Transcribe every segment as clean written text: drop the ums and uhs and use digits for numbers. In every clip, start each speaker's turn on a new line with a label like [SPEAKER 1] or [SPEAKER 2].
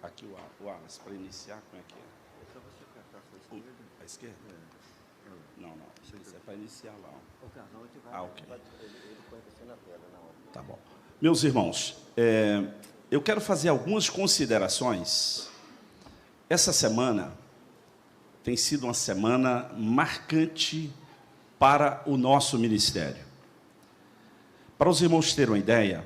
[SPEAKER 1] Aqui o Wallace, para iniciar, como é que é? É só você apertar a sua esquerda. A esquerda? Não. Isso é para iniciar lá. Ok. Ele põe você na tela na hora. Tá bom. Meus irmãos, eu quero fazer algumas considerações. Essa semana tem sido uma semana marcante para o nosso ministério. Para os irmãos terem uma ideia,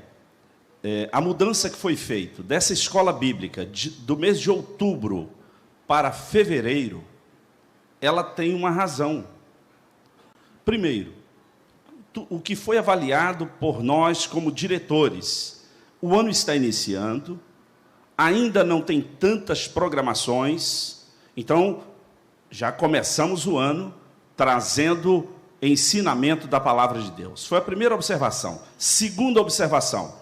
[SPEAKER 1] a mudança que foi feita dessa escola bíblica do mês de outubro para fevereiro, ela tem uma razão. Primeiro, o que foi avaliado por nós como diretores, o ano está iniciando, ainda não tem tantas programações, então já começamos o ano trazendo ensinamento da palavra de Deus. Foi a primeira observação. Segunda observação,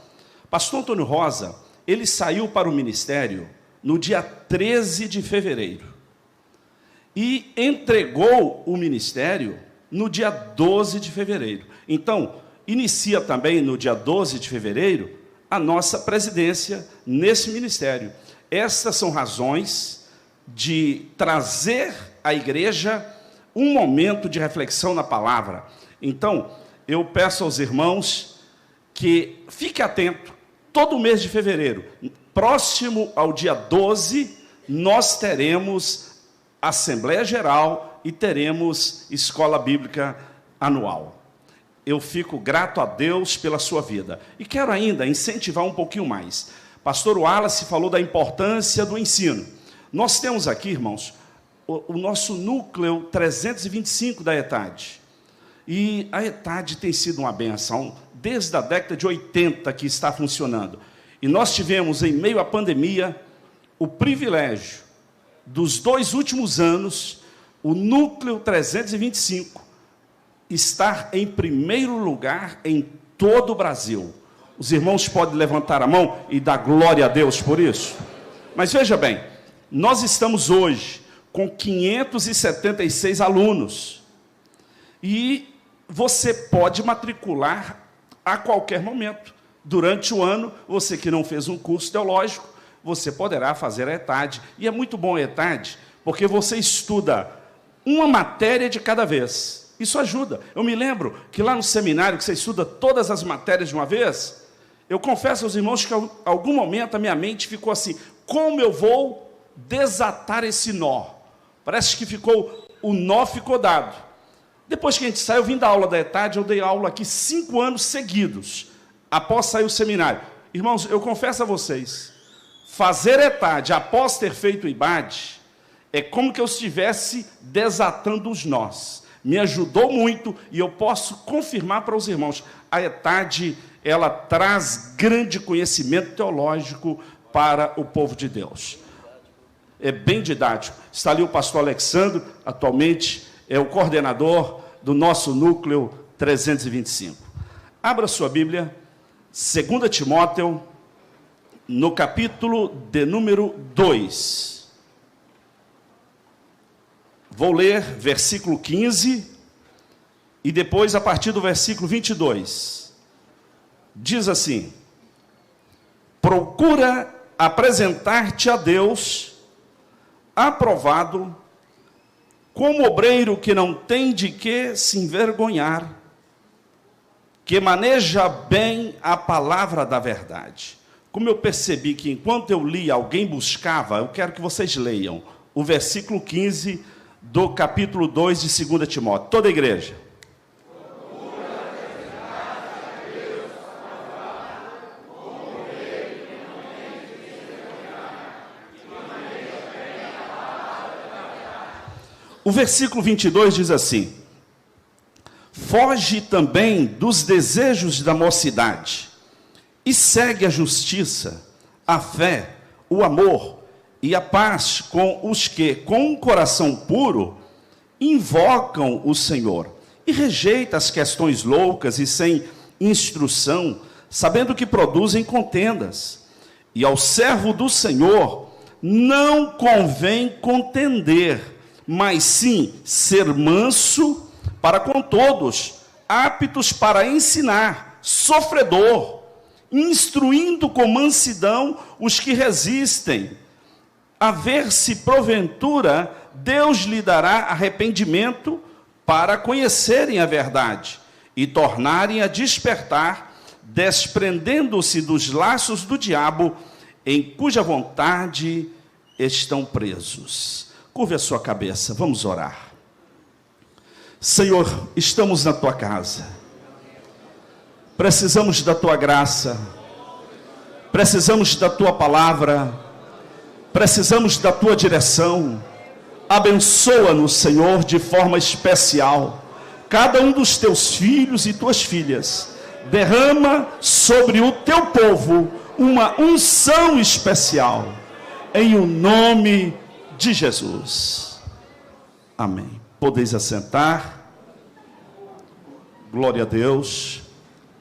[SPEAKER 1] pastor Antônio Rosa, ele saiu para o ministério no dia 13 de fevereiro e entregou o ministério no dia 12 de fevereiro. Então, inicia também no dia 12 de fevereiro a nossa presidência nesse ministério. Essas são razões de trazer à igreja um momento de reflexão na palavra. Então, eu peço aos irmãos que fique atento. Todo mês de fevereiro, próximo ao dia 12, nós teremos Assembleia Geral e teremos Escola Bíblica Anual. Eu fico grato a Deus pela sua vida. E quero ainda incentivar um pouquinho mais. Pastor Wallace falou da importância do ensino. Nós temos aqui, irmãos, o nosso núcleo 325 da ETAD. E a ETAD tem sido uma benção desde a década de 80 que está funcionando. E nós tivemos, em meio à pandemia, o privilégio dos 2 últimos anos, o núcleo 325 estar em primeiro lugar em todo o Brasil. Os irmãos podem levantar a mão e dar glória a Deus por isso? Mas veja bem, nós estamos hoje com 576 alunos. E você pode matricular a qualquer momento. Durante o ano, você que não fez um curso teológico, você poderá fazer a ETAD. E é muito bom a ETAD, porque você estuda uma matéria de cada vez. Isso ajuda. Eu me lembro que lá no seminário, que você estuda todas as matérias de uma vez, eu confesso aos irmãos que em algum momento a minha mente ficou assim, como eu vou desatar esse nó? Parece que o nó ficou dado. Depois que a gente saiu, eu vim da aula da ETAD, eu dei aula aqui 5 anos seguidos, após sair o seminário. Irmãos, eu confesso a vocês, fazer ETAD após ter feito o IBAD, é como que eu estivesse desatando os nós. Me ajudou muito e eu posso confirmar para os irmãos, a ETAD, ela traz grande conhecimento teológico para o povo de Deus. É bem didático. Está ali o pastor Alexandre, atualmente é o coordenador do nosso núcleo 325. Abra sua Bíblia, 2 Timóteo, no capítulo de número 2. Vou ler versículo 15 e depois a partir do versículo 22. Diz assim: procura apresentar-te a Deus aprovado, como obreiro que não tem de que se envergonhar, que maneja bem a palavra da verdade. Como eu percebi que enquanto eu li, alguém buscava, eu quero que vocês leiam o versículo 15 do capítulo 2 de 2 Timóteo. Toda a igreja. O versículo 22 diz assim: foge também dos desejos da mocidade e segue a justiça, a fé, o amor e a paz com os que, com um coração puro, invocam o Senhor, e rejeita as questões loucas e sem instrução, sabendo que produzem contendas. E ao servo do Senhor não convém contender, mas sim ser manso para com todos, aptos para ensinar, sofredor, instruindo com mansidão os que resistem, a ver se porventura Deus lhe dará arrependimento para conhecerem a verdade e tornarem a despertar, desprendendo-se dos laços do diabo, em cuja vontade estão presos. Curve a sua cabeça, vamos orar. Senhor, estamos na tua casa, precisamos da tua graça, precisamos da tua palavra, precisamos da tua direção. Abençoa-nos, Senhor, de forma especial, cada um dos teus filhos e tuas filhas. Derrama sobre o teu povo uma unção especial, em o nome de Jesus. Amém. Podeis assentar. Glória a Deus.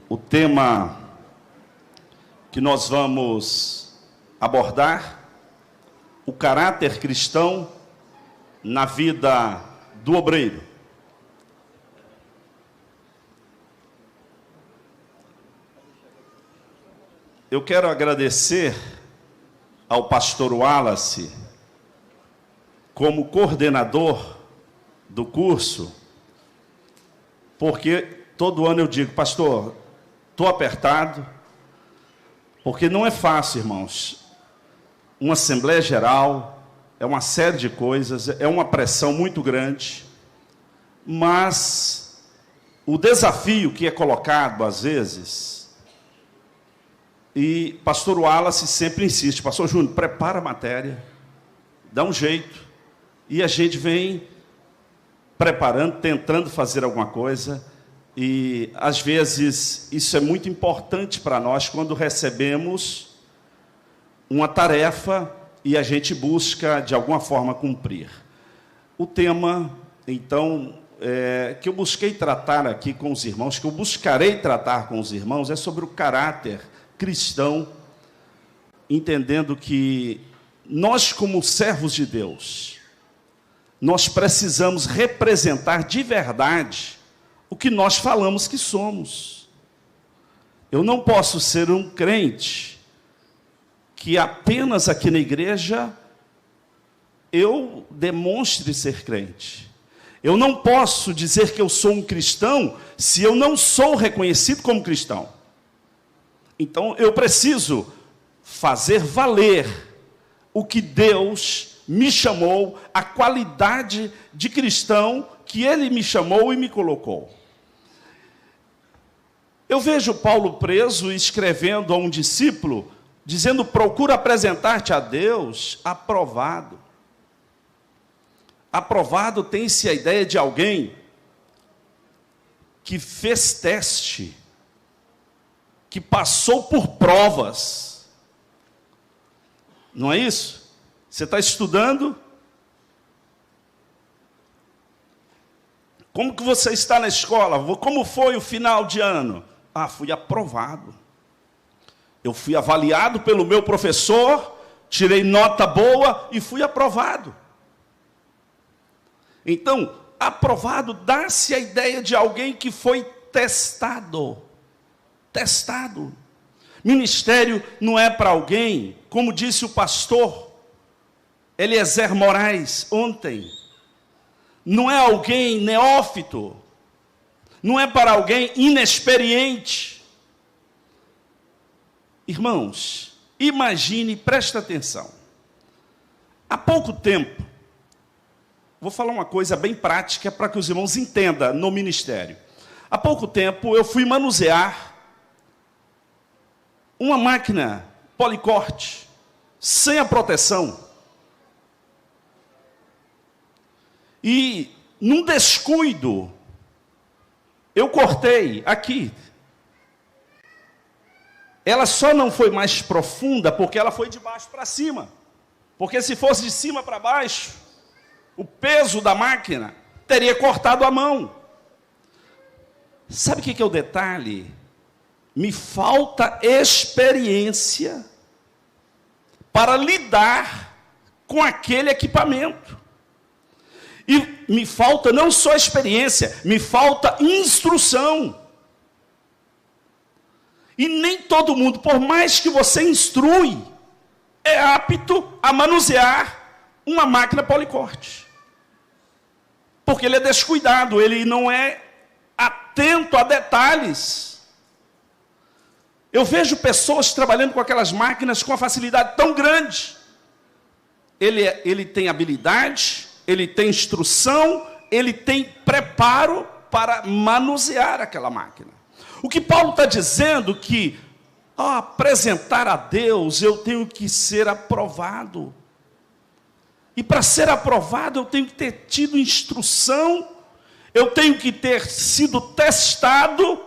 [SPEAKER 1] O tema que nós vamos abordar, o caráter cristão na vida do obreiro. Eu quero agradecer ao pastor Wallace, como coordenador do curso, porque todo ano eu digo, pastor, estou apertado, porque não é fácil, irmãos. Uma Assembleia Geral, é uma série de coisas, é uma pressão muito grande, mas o desafio que é colocado, às vezes, e pastor Wallace sempre insiste, pastor Júnior, prepara a matéria, dá um jeito, e a gente vem preparando, tentando fazer alguma coisa, e às vezes isso é muito importante para nós quando recebemos uma tarefa e a gente busca de alguma forma cumprir. O tema, então, que eu busquei tratar aqui com os irmãos, que eu buscarei tratar com os irmãos, é sobre o caráter cristão, entendendo que nós, como servos de Deus, nós precisamos representar de verdade o que nós falamos que somos. Eu não posso ser um crente que apenas aqui na igreja eu demonstre ser crente. Eu não posso dizer que eu sou um cristão se eu não sou reconhecido como cristão. Então, eu preciso fazer valer o que Deus me chamou, a qualidade de cristão que Ele me chamou e me colocou. Eu vejo Paulo preso escrevendo a um discípulo, dizendo, procura apresentar-te a Deus aprovado. Aprovado tem-se a ideia de alguém que fez teste, que passou por provas. Não é isso? Você está estudando? Como que você está na escola? Como foi o final de ano? Ah, fui aprovado. Eu fui avaliado pelo meu professor, tirei nota boa e fui aprovado. Então, aprovado dá-se a ideia de alguém que foi testado. Testado. Ministério não é para alguém, como disse o pastor Eliezer Moraes ontem, não é alguém neófito, não é para alguém inexperiente. Irmãos, imagine, presta atenção. Há pouco tempo, vou falar uma coisa bem prática para que os irmãos entendam no ministério. Há pouco tempo eu fui manusear uma máquina policorte, sem a proteção. E, num descuido, eu cortei aqui. Ela só não foi mais profunda porque ela foi de baixo para cima. Porque se fosse de cima para baixo, o peso da máquina teria cortado a mão. Sabe o que é o detalhe? Me falta experiência para lidar com aquele equipamento. E me falta não só experiência, me falta instrução. E nem todo mundo, por mais que você instrui, é apto a manusear uma máquina policorte. Porque ele é descuidado, ele não é atento a detalhes. Eu vejo pessoas trabalhando com aquelas máquinas com uma facilidade tão grande. Ele tem habilidade, ele tem instrução, ele tem preparo para manusear aquela máquina. O que Paulo está dizendo que, ao apresentar a Deus, eu tenho que ser aprovado. E para ser aprovado, eu tenho que ter tido instrução, eu tenho que ter sido testado,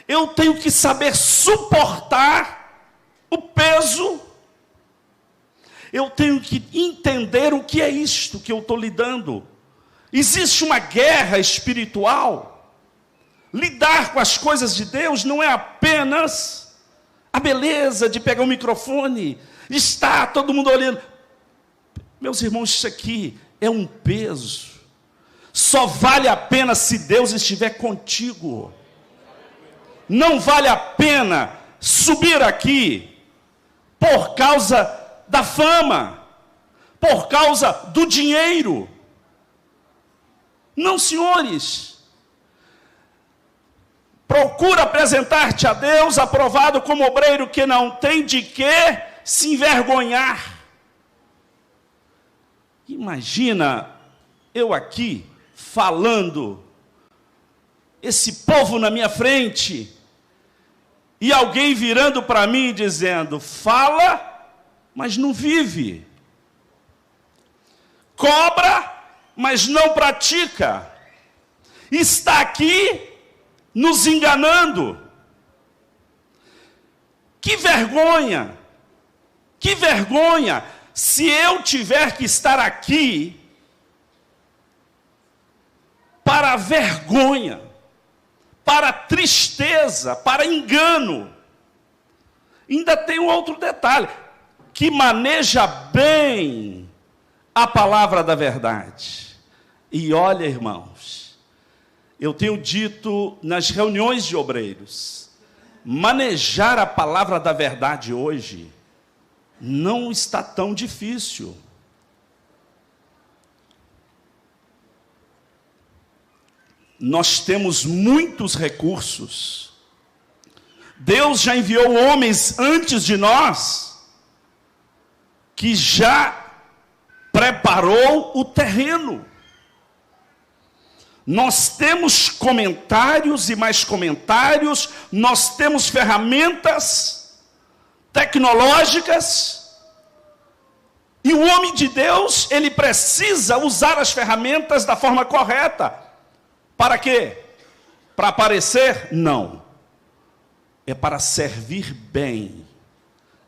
[SPEAKER 1] eu tenho que saber suportar o peso, eu tenho que entender o que é isto que eu estou lidando. Existe uma guerra espiritual. Lidar com as coisas de Deus não é apenas a beleza de pegar o microfone, estar todo mundo olhando. Meus irmãos, isso aqui é um peso. Só vale a pena se Deus estiver contigo. Não vale a pena subir aqui por causa da fama, por causa do dinheiro. Não, senhores. Procura apresentar-te a Deus aprovado como obreiro que não tem de que se envergonhar. Imagina eu aqui falando, esse povo na minha frente, e alguém virando para mim e dizendo, fala, mas não vive. Cobra, mas não pratica. Está aqui nos enganando. Que vergonha! Que vergonha! Se eu tiver que estar aqui para vergonha, para tristeza, para engano. Ainda tem um outro detalhe, que maneja bem a palavra da verdade. E olha, irmãos, eu tenho dito nas reuniões de obreiros, manejar a palavra da verdade hoje não está tão difícil. Nós temos muitos recursos. Deus já enviou homens antes de nós, que já preparou o terreno. Nós temos comentários e mais comentários, nós temos ferramentas tecnológicas, e o homem de Deus, ele precisa usar as ferramentas da forma correta. Para quê? Para aparecer? Não. É para servir bem.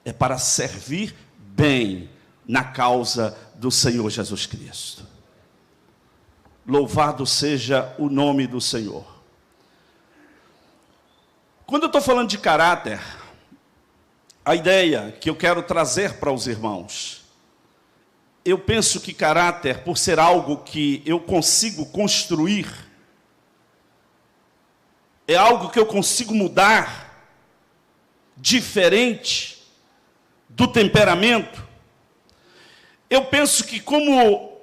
[SPEAKER 1] É para servir bem na causa do Senhor Jesus Cristo. Louvado seja o nome do Senhor. Quando eu estou falando de caráter, a ideia que eu quero trazer para os irmãos, eu penso que caráter, por ser algo que eu consigo construir, é algo que eu consigo mudar, diferente do temperamento. Eu penso que como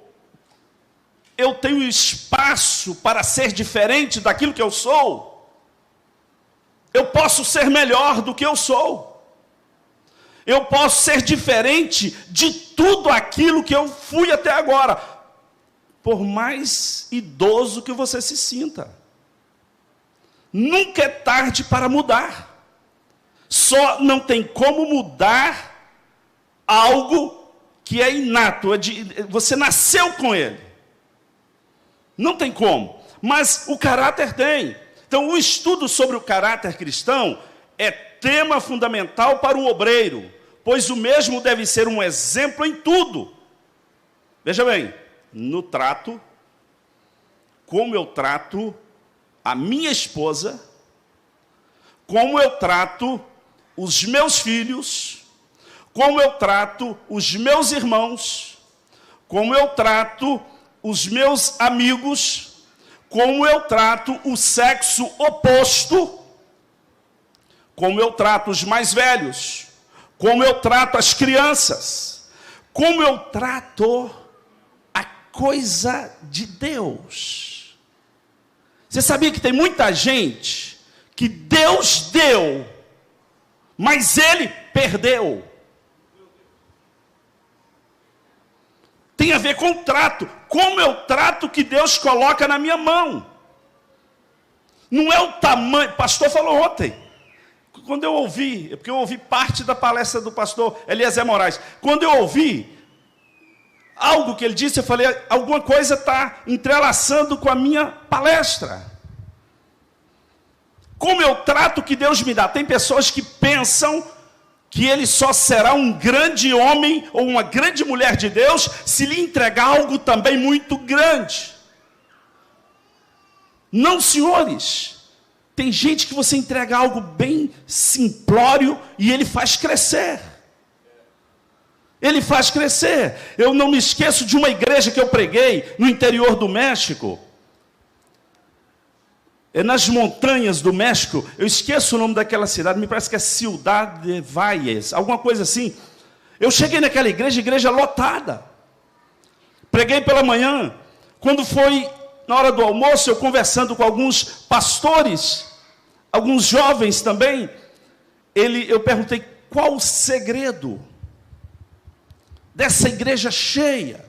[SPEAKER 1] eu tenho espaço para ser diferente daquilo que eu sou, eu posso ser melhor do que eu sou. Eu posso ser diferente de tudo aquilo que eu fui até agora, por mais idoso que você se sinta. Nunca é tarde para mudar. Só não tem como mudar algo que é inato, você nasceu com ele. Não tem como, mas o caráter tem. Então, o estudo sobre o caráter cristão é tema fundamental para o obreiro, pois o mesmo deve ser um exemplo em tudo. Veja bem, no trato, como eu trato a minha esposa, como eu trato os meus filhos, como eu trato os meus irmãos, como eu trato os meus amigos, como eu trato o sexo oposto, como eu trato os mais velhos, como eu trato as crianças, como eu trato a coisa de Deus. Você sabia que tem muita gente que Deus deu, mas ele perdeu? Tem a ver com o trato. Como eu trato o que Deus coloca na minha mão. Não é o tamanho. O pastor falou ontem. Quando eu ouvi, porque eu ouvi parte da palestra do pastor Eliezer Moraes. Quando eu ouvi algo que ele disse, eu falei, alguma coisa está entrelaçando com a minha palestra. Como eu trato o que Deus me dá. Tem pessoas que pensam que ele só será um grande homem ou uma grande mulher de Deus se lhe entregar algo também muito grande. Não, senhores. Tem gente que você entrega algo bem simplório e ele faz crescer. Ele faz crescer. Eu não me esqueço de uma igreja que eu preguei no interior do México. É nas montanhas do México, eu esqueço o nome daquela cidade, me parece que é Ciudad de Valles, alguma coisa assim. Eu cheguei naquela igreja lotada. Preguei pela manhã. Quando foi na hora do almoço, eu conversando com alguns pastores, alguns jovens também, eu perguntei, qual o segredo dessa igreja cheia?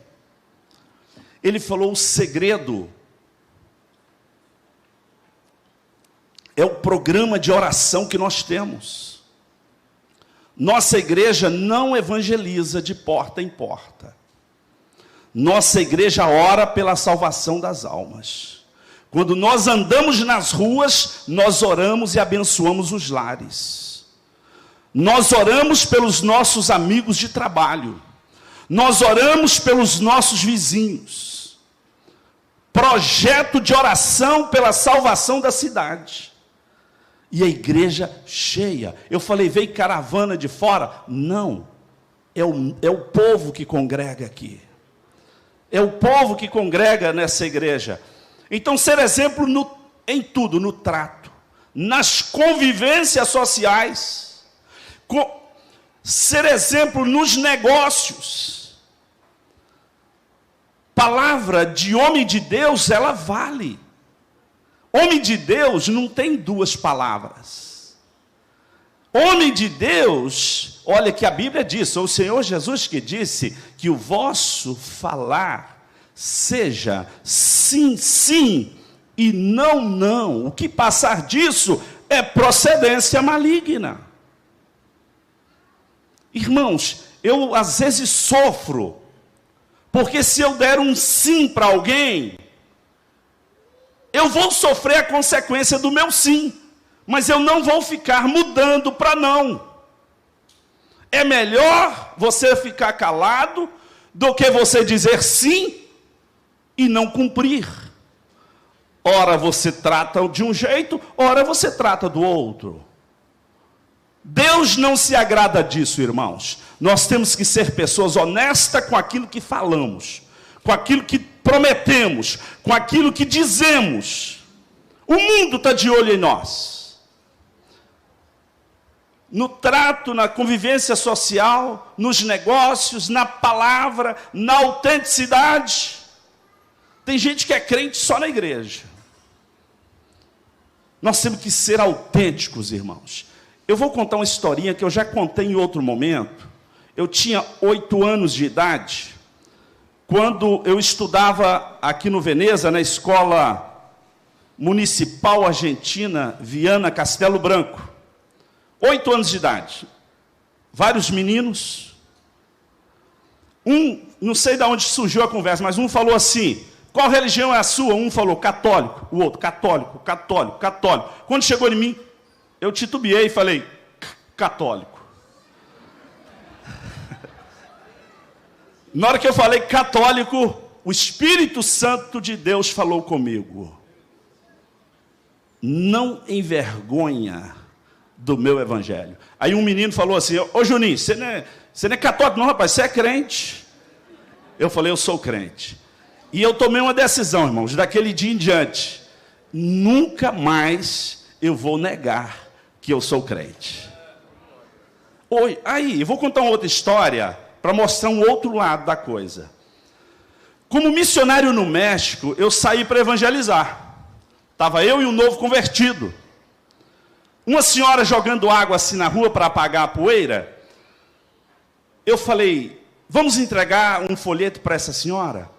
[SPEAKER 1] Ele falou, o segredo é o programa de oração que nós temos. Nossa igreja não evangeliza de porta em porta. Nossa igreja ora pela salvação das almas. Quando nós andamos nas ruas, nós oramos e abençoamos os lares. Nós oramos pelos nossos amigos de trabalho. Nós oramos pelos nossos vizinhos. Projeto de oração pela salvação da cidade. E a igreja cheia. Eu falei, veio caravana de fora? Não. É o povo que congrega aqui. É o povo que congrega nessa igreja. Então, ser exemplo em tudo, no trato, nas convivências sociais, ser exemplo nos negócios. Palavra de homem de Deus, ela vale. Homem de Deus não tem duas palavras. Homem de Deus, olha que a Bíblia diz, ou o Senhor Jesus que disse, que o vosso falar seja sim, sim, e não, não. O que passar disso é procedência maligna. Irmãos, eu às vezes sofro, porque se eu der um sim para alguém, eu vou sofrer a consequência do meu sim, mas eu não vou ficar mudando para não. É melhor você ficar calado do que você dizer sim e não cumprir. Ora você trata de um jeito, ora você trata do outro. Deus não se agrada disso, irmãos. Nós temos que ser pessoas honestas com aquilo que falamos, com aquilo que prometemos, com aquilo que dizemos. O mundo está de olho em nós. No trato, na convivência social, nos negócios, na palavra, na autenticidade. Tem gente que é crente só na igreja. Nós temos que ser autênticos, irmãos. Eu vou contar uma historinha que eu já contei em outro momento. Eu tinha 8 anos de idade, quando eu estudava aqui no Veneza, na escola municipal argentina, Viana Castelo Branco. 8 anos de idade. Vários meninos. Não sei de onde surgiu a conversa, mas um falou assim, qual religião é a sua? Um falou católico, o outro católico, católico, católico. Quando chegou em mim, eu titubeei e falei, católico. Na hora que eu falei católico, o Espírito Santo de Deus falou comigo. Não envergonha do meu evangelho. Aí um menino falou assim, ô Juninho, você não é católico não, rapaz, você é crente. Eu falei, eu sou crente. E eu tomei uma decisão, irmãos, daquele dia em diante. Nunca mais eu vou negar que eu sou crente. Oi, aí, eu vou contar uma outra história para mostrar um outro lado da coisa. Como missionário no México, eu saí para evangelizar. Estava eu e um novo convertido. Uma senhora jogando água assim na rua para apagar a poeira. Eu falei, vamos entregar um folheto para essa senhora?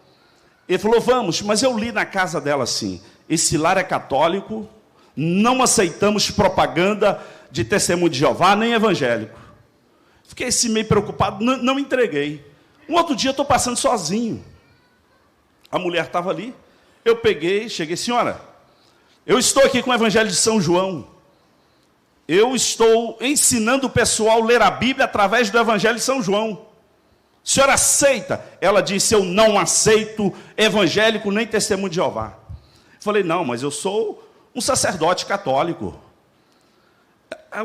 [SPEAKER 1] Ele falou, vamos, mas eu li na casa dela assim, esse lar é católico, não aceitamos propaganda de Testemunho de Jeová, nem evangélico. Fiquei assim meio preocupado, não entreguei. Um outro dia eu estou passando sozinho. A mulher estava ali, eu peguei, cheguei, senhora, eu estou aqui com o Evangelho de São João. Eu estou ensinando o pessoal a ler a Bíblia através do Evangelho de São João. A senhora aceita? Ela disse, eu não aceito evangélico nem Testemunho de Jeová. Eu falei, não, mas eu sou um sacerdote católico.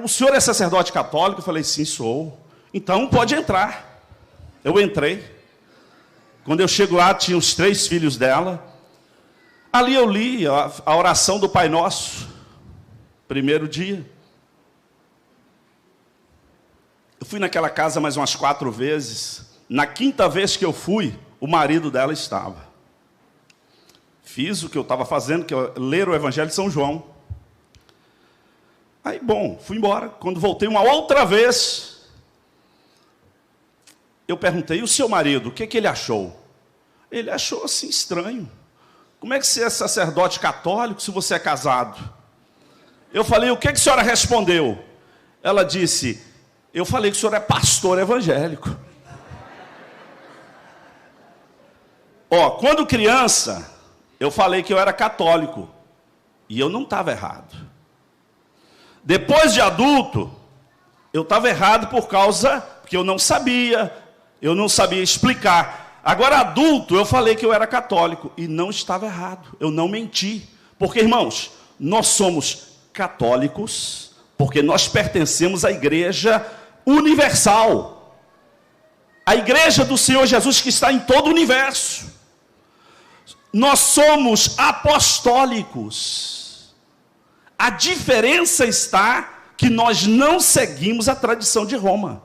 [SPEAKER 1] O senhor é sacerdote católico? Eu falei, sim, sou. Então pode entrar. Eu entrei. Quando eu chego lá, tinha os 3 filhos dela. Ali eu li a oração do Pai Nosso. Primeiro dia. Eu fui naquela casa mais umas 4 vezes. Na 5ª vez que eu fui, o marido dela estava. Fiz o que eu estava fazendo, que é ler o Evangelho de São João. Aí, bom, fui embora. Quando voltei uma outra vez, eu perguntei, e o seu marido, o que ele achou? Ele achou assim estranho. Como é que você é sacerdote católico se você é casado? Eu falei, o que a senhora respondeu? Ela disse, eu falei que o senhor é pastor evangélico. Quando criança, eu falei que eu era católico. E eu não estava errado. Depois de adulto, eu estava errado porque eu não sabia explicar. Agora, adulto, eu falei que eu era católico. E não estava errado, eu não menti. Porque, irmãos, nós somos católicos, porque nós pertencemos à Igreja Universal. A Igreja do Senhor Jesus que está em todo o universo. Nós somos apostólicos. A diferença está que nós não seguimos a tradição de Roma.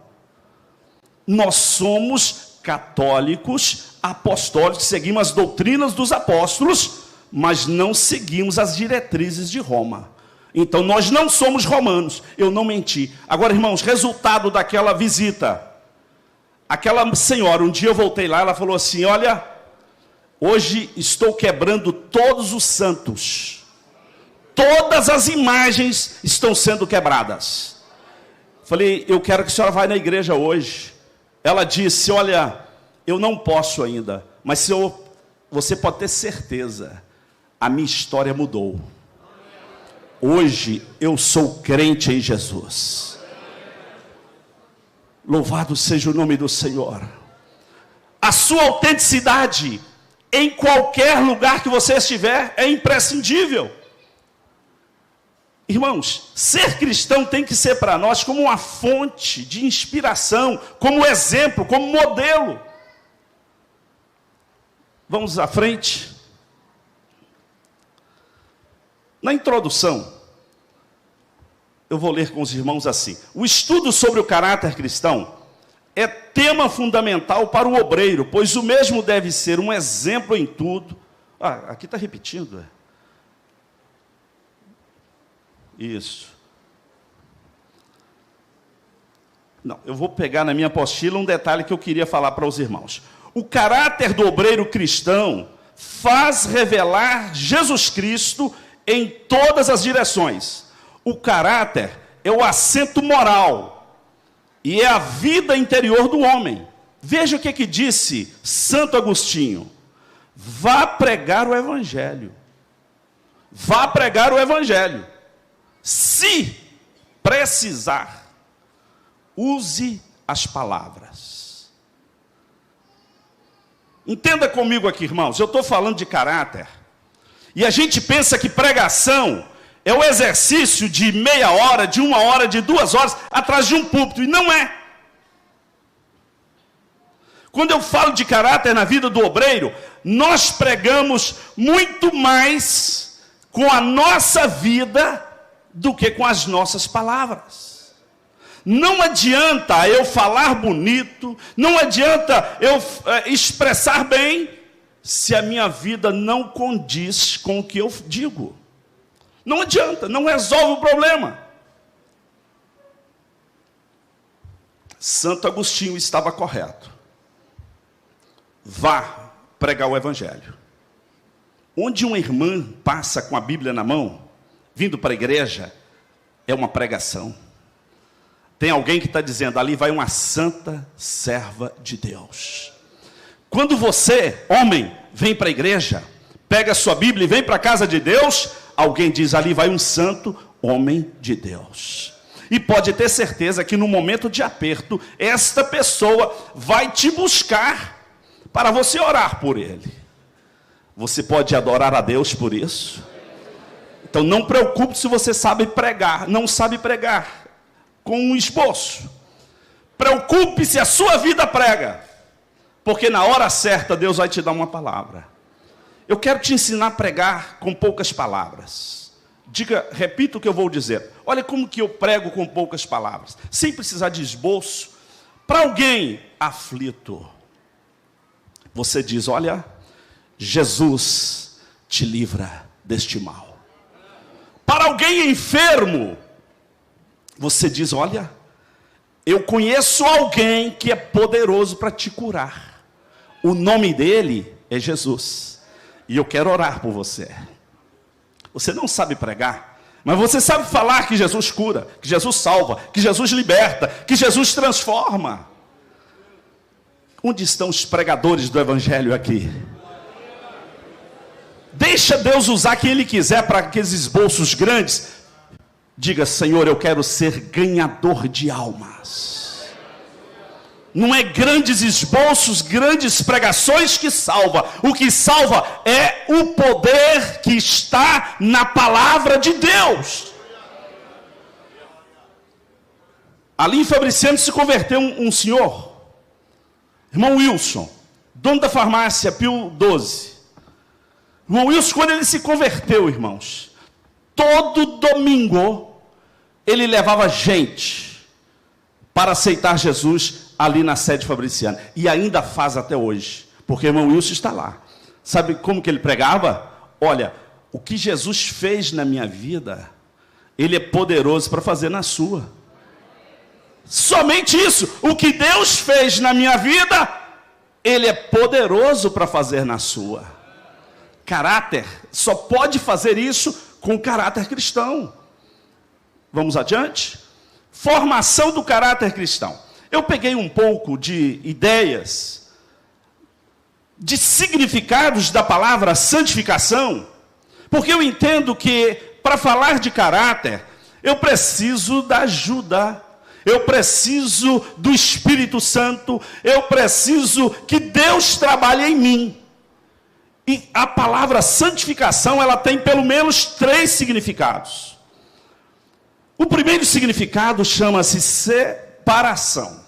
[SPEAKER 1] Nós somos católicos, apostólicos, seguimos as doutrinas dos apóstolos, mas não seguimos as diretrizes de Roma. Então nós não somos romanos, eu não menti. Agora, irmãos, resultado daquela visita. Aquela senhora, um dia eu voltei lá, ela falou assim, olha, hoje estou quebrando todos os santos. Todas as imagens estão sendo quebradas. Falei, eu quero que a senhora vá na igreja hoje. Ela disse, olha, eu não posso ainda, mas você pode ter certeza, a minha história mudou. Hoje eu sou crente em Jesus. Louvado seja o nome do Senhor. A sua autenticidade, em qualquer lugar que você estiver, é imprescindível. Irmãos, ser cristão tem que ser para nós como uma fonte de inspiração, como exemplo, como modelo. Vamos à frente. Na introdução, eu vou ler com os irmãos assim. O estudo sobre o caráter cristão é tema fundamental para o obreiro, pois o mesmo deve ser um exemplo em tudo. Aqui está repetindo, Isso. Não, eu vou pegar na minha apostila um detalhe que eu queria falar para os irmãos. O caráter do obreiro cristão faz revelar Jesus Cristo em todas as direções. O caráter é o assento moral e é a vida interior do homem. Veja o que disse Santo Agostinho. Vá pregar o Evangelho. Vá pregar o Evangelho. Se precisar, use as palavras. Entenda comigo aqui, irmãos, eu estou falando de caráter. E a gente pensa que pregação é o exercício de meia hora, de 1 hora, de 2 horas, atrás de um púlpito, e não é. Quando eu falo de caráter na vida do obreiro, nós pregamos muito mais com a nossa vida do que com as nossas palavras. Não adianta eu falar bonito, não adianta eu expressar bem, se a minha vida não condiz com o que eu digo. Não adianta, não resolve o problema. Santo Agostinho estava correto. Vá pregar o evangelho. Onde uma irmã passa com a Bíblia na mão, vindo para a igreja, é uma pregação. Tem alguém que está dizendo, ali vai uma santa serva de Deus. Quando você, homem, vem para a igreja, pega a sua Bíblia e vem para a casa de Deus, alguém diz, ali vai um santo homem de Deus. E pode ter certeza que no momento de aperto, esta pessoa vai te buscar para você orar por ele. Você pode adorar a Deus por isso? Então não preocupe se você sabe pregar, não sabe pregar com um esboço. Preocupe se a sua vida prega, porque na hora certa Deus vai te dar uma palavra. Eu quero te ensinar a pregar com poucas palavras. Repita o que eu vou dizer. Olha como que eu prego com poucas palavras, sem precisar de esboço. Para alguém aflito, você diz, olha, Jesus te livra deste mal. Para alguém enfermo, você diz, olha, eu conheço alguém que é poderoso para te curar. O nome dele é Jesus. E eu quero orar por você. Você não sabe pregar, mas você sabe falar que Jesus cura, que Jesus salva, que Jesus liberta, que Jesus transforma. Onde estão os pregadores do evangelho aqui? Deixa Deus usar quem Ele quiser para aqueles esboços grandes. Diga, Senhor, eu quero ser ganhador de almas. Não é grandes esboços, grandes pregações que salva. O que salva é o poder que está na palavra de Deus. Ali em Fabriciano se converteu um senhor, irmão Wilson, dono da farmácia Pio XII. Irmão Wilson, quando ele se converteu, irmãos, todo domingo ele levava gente para aceitar Jesus ali na sede fabriciana. E ainda faz até hoje, porque o irmão Wilson está lá. Sabe como que ele pregava? Olha, o que Jesus fez na minha vida, Ele é poderoso para fazer na sua. Somente isso. O que Deus fez na minha vida, Ele é poderoso para fazer na sua. Caráter, só pode fazer isso com caráter cristão. Vamos adiante? Formação do caráter cristão. Eu peguei um pouco de ideias, de significados da palavra santificação, porque eu entendo que para falar de caráter, eu preciso da ajuda, eu preciso do Espírito Santo, eu preciso que Deus trabalhe em mim. E a palavra santificação, ela tem pelo menos 3 significados. O primeiro significado chama-se separação.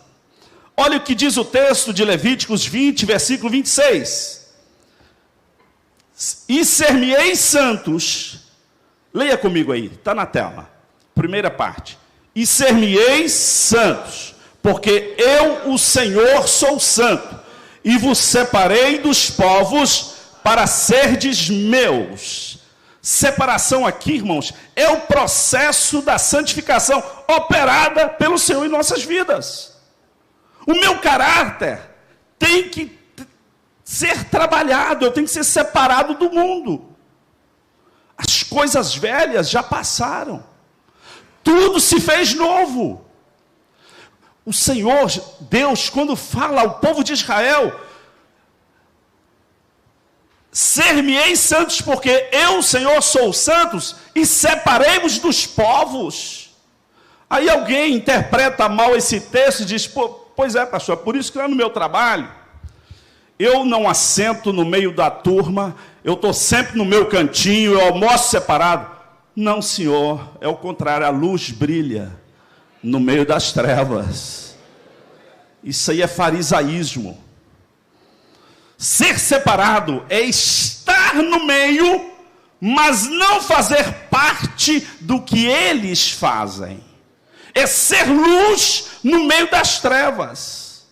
[SPEAKER 1] Olha o que diz o texto de Levíticos 20, versículo 26. E ser-me-eis santos. Leia comigo aí, está na tela. Primeira parte. E ser-me-eis santos, porque eu, o Senhor, sou santo, e vos separei dos povos para serdes meus. Separação aqui, irmãos, é o processo da santificação operada pelo Senhor em nossas vidas. O meu caráter tem que ser trabalhado, eu tenho que ser separado do mundo. As coisas velhas já passaram. Tudo se fez novo. O Senhor, Deus, quando fala ao povo de Israel, ser-me-eis santos, porque eu, Senhor, sou santos, e separei-vos dos povos. Aí alguém interpreta mal esse texto e diz, pois é, pastor, é por isso que lá no meu trabalho, eu não assento no meio da turma, eu estou sempre no meu cantinho, eu almoço separado. Não, senhor, é o contrário, a luz brilha no meio das trevas. Isso aí é farisaísmo. Ser separado é estar no meio, mas não fazer parte do que eles fazem. é ser luz no meio das trevas.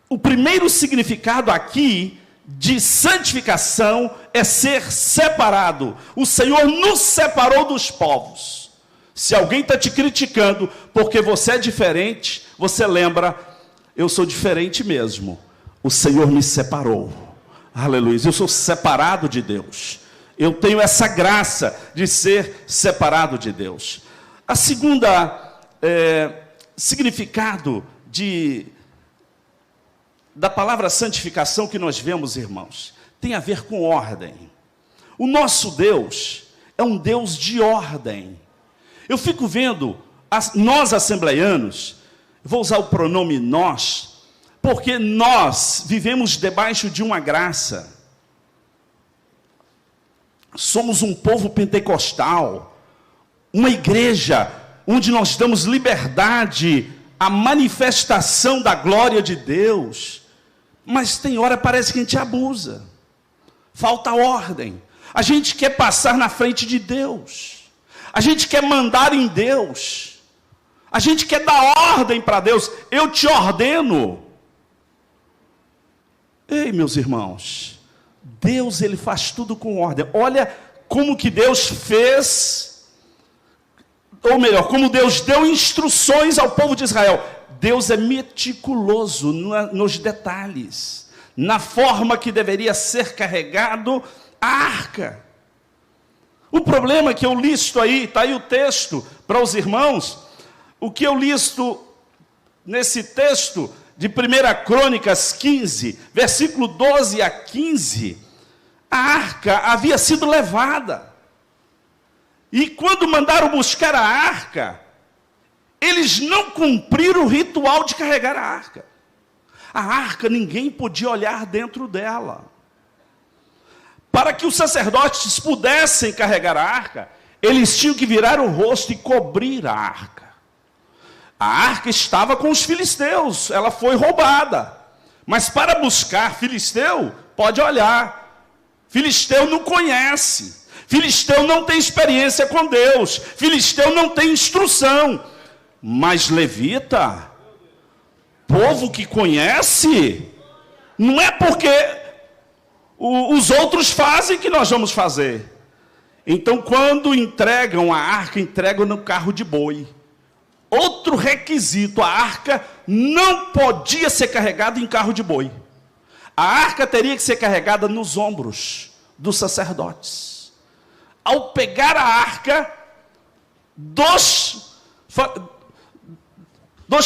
[SPEAKER 1] O primeiro significado aqui de santificação é ser separado. O Senhor nos separou dos povos. Se alguém está te criticando porque você é diferente, você lembra, eu sou diferente mesmo. O Senhor me separou. Aleluia. Eu sou separado de Deus. Eu tenho essa graça de ser separado de Deus. A segunda significado da palavra santificação que nós vemos, irmãos, tem a ver com ordem. O nosso Deus é um Deus de ordem. Eu fico vendo, nós assembleianos, vou usar o pronome nós, porque nós vivemos debaixo de uma graça. Somos um povo pentecostal, uma igreja onde nós damos liberdade à manifestação da glória de Deus. Mas tem hora parece que a gente abusa, falta ordem. A gente quer passar na frente de Deus, a gente quer mandar em Deus, a gente quer dar ordem para Deus. Eu te ordeno. Ei, meus irmãos, Deus, Ele faz tudo com ordem. Olha como que Deus fez, ou melhor, como Deus deu instruções ao povo de Israel. Deus é meticuloso nos detalhes, na forma que deveria ser carregado a arca. O problema é que eu listo aí, está aí o texto para os irmãos, o que eu listo nesse texto de 1 Crônicas 15, versículo 12 a 15, a arca havia sido levada. E quando mandaram buscar a arca, eles não cumpriram o ritual de carregar a arca. A arca, ninguém podia olhar dentro dela. Para que os sacerdotes pudessem carregar a arca, eles tinham que virar o rosto e cobrir a arca. A arca estava com os filisteus, ela foi roubada. Mas para buscar filisteu, pode olhar. Filisteu não conhece. Filisteu não tem experiência com Deus. Filisteu não tem instrução. Mas levita, povo que conhece, não é porque os outros fazem que nós vamos fazer. Então, quando entregam a arca, entregam no carro de boi. Outro requisito, a arca não podia ser carregada em carro de boi. A arca teria que ser carregada nos ombros dos sacerdotes. Ao pegar a arca, dos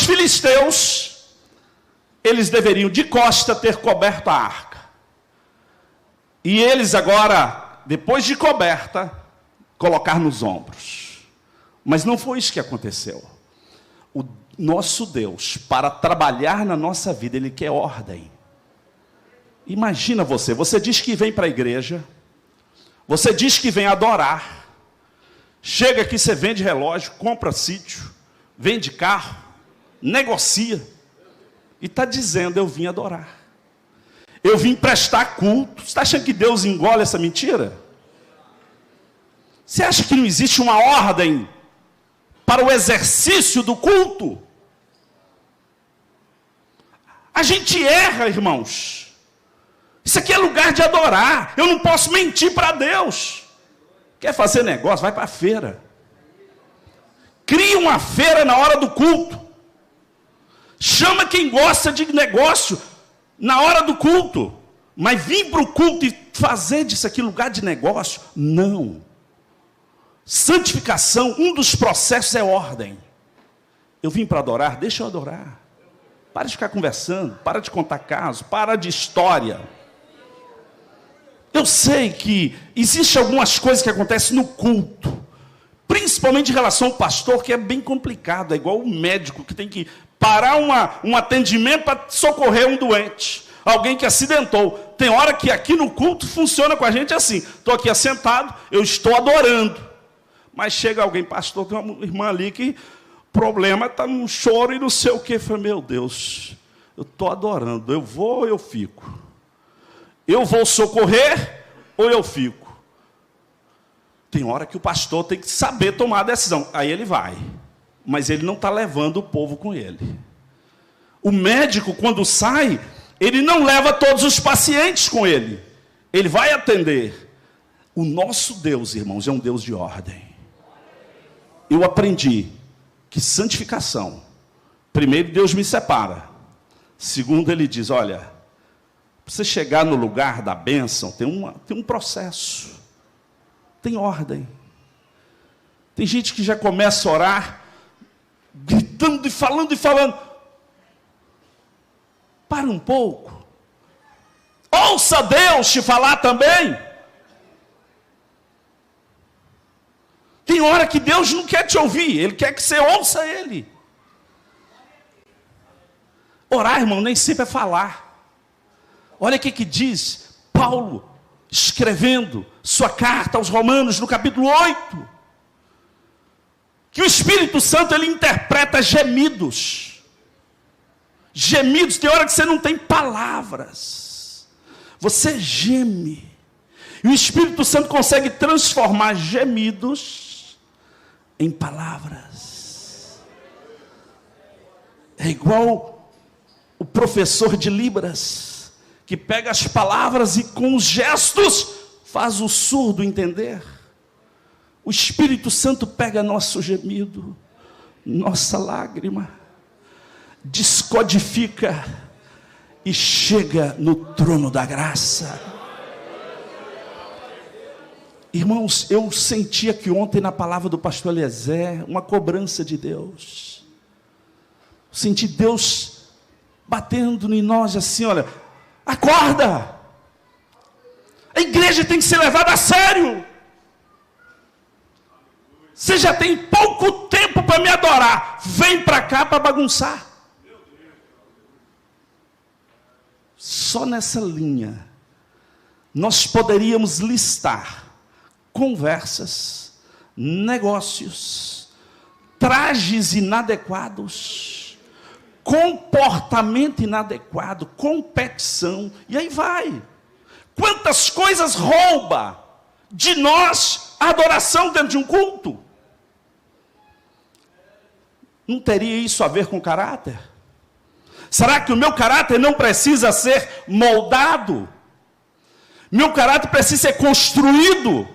[SPEAKER 1] filisteus, eles deveriam de costa ter coberto a arca. E eles agora, depois de coberta, colocar nos ombros. Mas não foi isso que aconteceu. O nosso Deus, para trabalhar na nossa vida, Ele quer ordem. Imagina você diz que vem para a igreja, você diz que vem adorar, chega aqui, você vende relógio, compra sítio, vende carro, negocia, e está dizendo, eu vim adorar, eu vim prestar culto. Você está achando que Deus engole essa mentira? Você acha que não existe uma ordem para o exercício do culto? A gente erra, irmãos. Isso aqui é lugar de adorar. Eu não posso mentir para Deus. Quer fazer negócio? Vai para a feira. Cria uma feira na hora do culto. Chama quem gosta de negócio na hora do culto. Mas vir para o culto e fazer disso aqui lugar de negócio? Não. Santificação, um dos processos é ordem. Eu vim para adorar, deixa eu adorar. Para de ficar conversando, para de contar casos, para de história. Eu sei que existem algumas coisas que acontecem no culto, principalmente em relação ao pastor, que é bem complicado. É igual o médico que tem que parar um atendimento para socorrer um doente, alguém que acidentou. Tem hora que aqui no culto funciona com a gente assim. Estou aqui assentado, eu estou adorando. Mas chega alguém, pastor, tem uma irmã ali que o problema está num choro e não sei o quê. Eu falei, meu Deus, eu estou adorando, eu vou ou eu fico? Eu vou socorrer ou eu fico? Tem hora que o pastor tem que saber tomar a decisão. Aí ele vai. mas ele não está levando o povo com ele. O médico, quando sai, ele não leva todos os pacientes com ele. Ele vai atender. O nosso Deus, irmãos, é um Deus de ordem. Eu aprendi que santificação, primeiro, Deus me separa. Segundo, ele diz, olha, para você chegar no lugar da bênção, tem um processo. Tem ordem. Tem gente que já começa a orar, gritando e falando. Para um pouco. Ouça Deus te falar também. Tem hora que Deus não quer te ouvir, Ele quer que você ouça Ele. Orar, irmão, nem sempre é falar. Olha o que diz Paulo, escrevendo sua carta aos Romanos, no capítulo 8. Que o Espírito Santo, ele interpreta gemidos. Gemidos, tem hora que você não tem palavras. Você geme. E o Espírito Santo consegue transformar gemidos em palavras. É igual o professor de Libras, que pega as palavras e com os gestos faz o surdo entender. O Espírito Santo pega nosso gemido, nossa lágrima, descodifica e chega no trono da graça. Irmãos, eu senti aqui ontem na palavra do pastor Eliezer uma cobrança de Deus. Senti Deus batendo em nós assim, olha, acorda! A igreja tem que ser levada a sério. Você já tem pouco tempo para me adorar, vem para cá para bagunçar. Só nessa linha nós poderíamos listar conversas, negócios, trajes inadequados, comportamento inadequado, competição, e aí vai. Quantas coisas rouba de nós a adoração dentro de um culto? Não teria isso a ver com caráter? Será que o meu caráter não precisa ser moldado? Meu caráter precisa ser construído?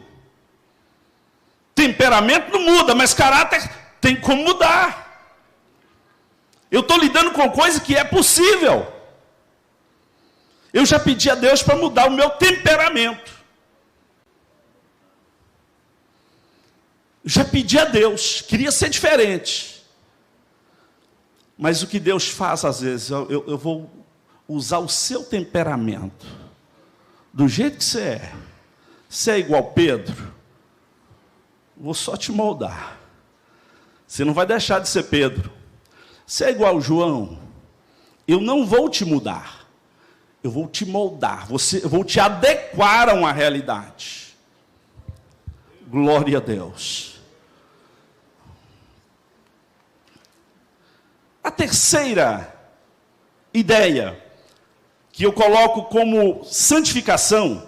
[SPEAKER 1] Temperamento não muda, mas caráter tem como mudar. Eu estou lidando com coisa que é possível. Eu já pedi a Deus para mudar o meu temperamento. Já pedi a Deus, queria ser diferente. Mas o que Deus faz às vezes, eu vou usar o seu temperamento. Do jeito que você é. Você é igual Pedro, vou só te moldar. Você não vai deixar de ser Pedro. Você é igual João, eu não vou te mudar. Eu vou te moldar. Eu vou te adequar a uma realidade. Glória a Deus. A terceira ideia que eu coloco como santificação,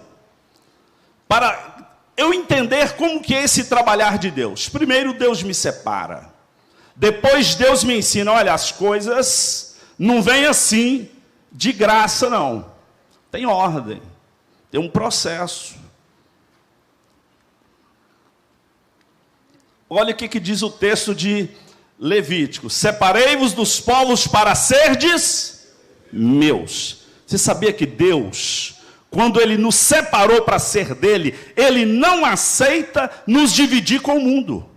[SPEAKER 1] para eu entender como que é esse trabalhar de Deus. Primeiro, Deus me separa. Depois, Deus me ensina, olha, as coisas não vêm assim, de graça não. Tem ordem, tem um processo. Olha o que diz o texto de Levítico: separei-vos dos povos para serdes meus. Você sabia que Deus, quando Ele nos separou para ser dele, Ele não aceita nos dividir com o mundo.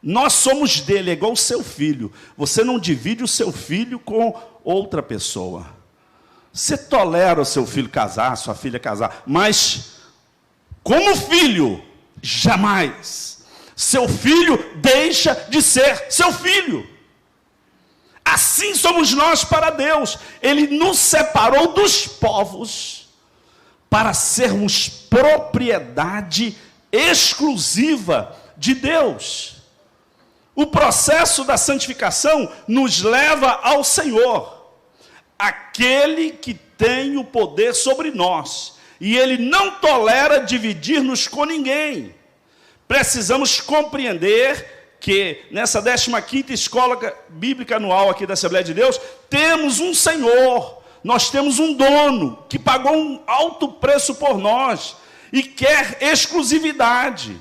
[SPEAKER 1] Nós somos dele, é igual o seu filho. Você não divide o seu filho com outra pessoa. Você tolera o seu filho casar, sua filha casar, mas como filho, jamais. Seu filho deixa de ser seu filho. Assim somos nós para Deus. Ele nos separou dos povos para sermos propriedade exclusiva de Deus. O processo da santificação nos leva ao Senhor, aquele que tem o poder sobre nós, e Ele não tolera dividir-nos com ninguém. Precisamos compreender que nessa 15ª escola bíblica anual aqui da Assembleia de Deus, temos um Senhor, nós temos um dono que pagou um alto preço por nós e quer exclusividade.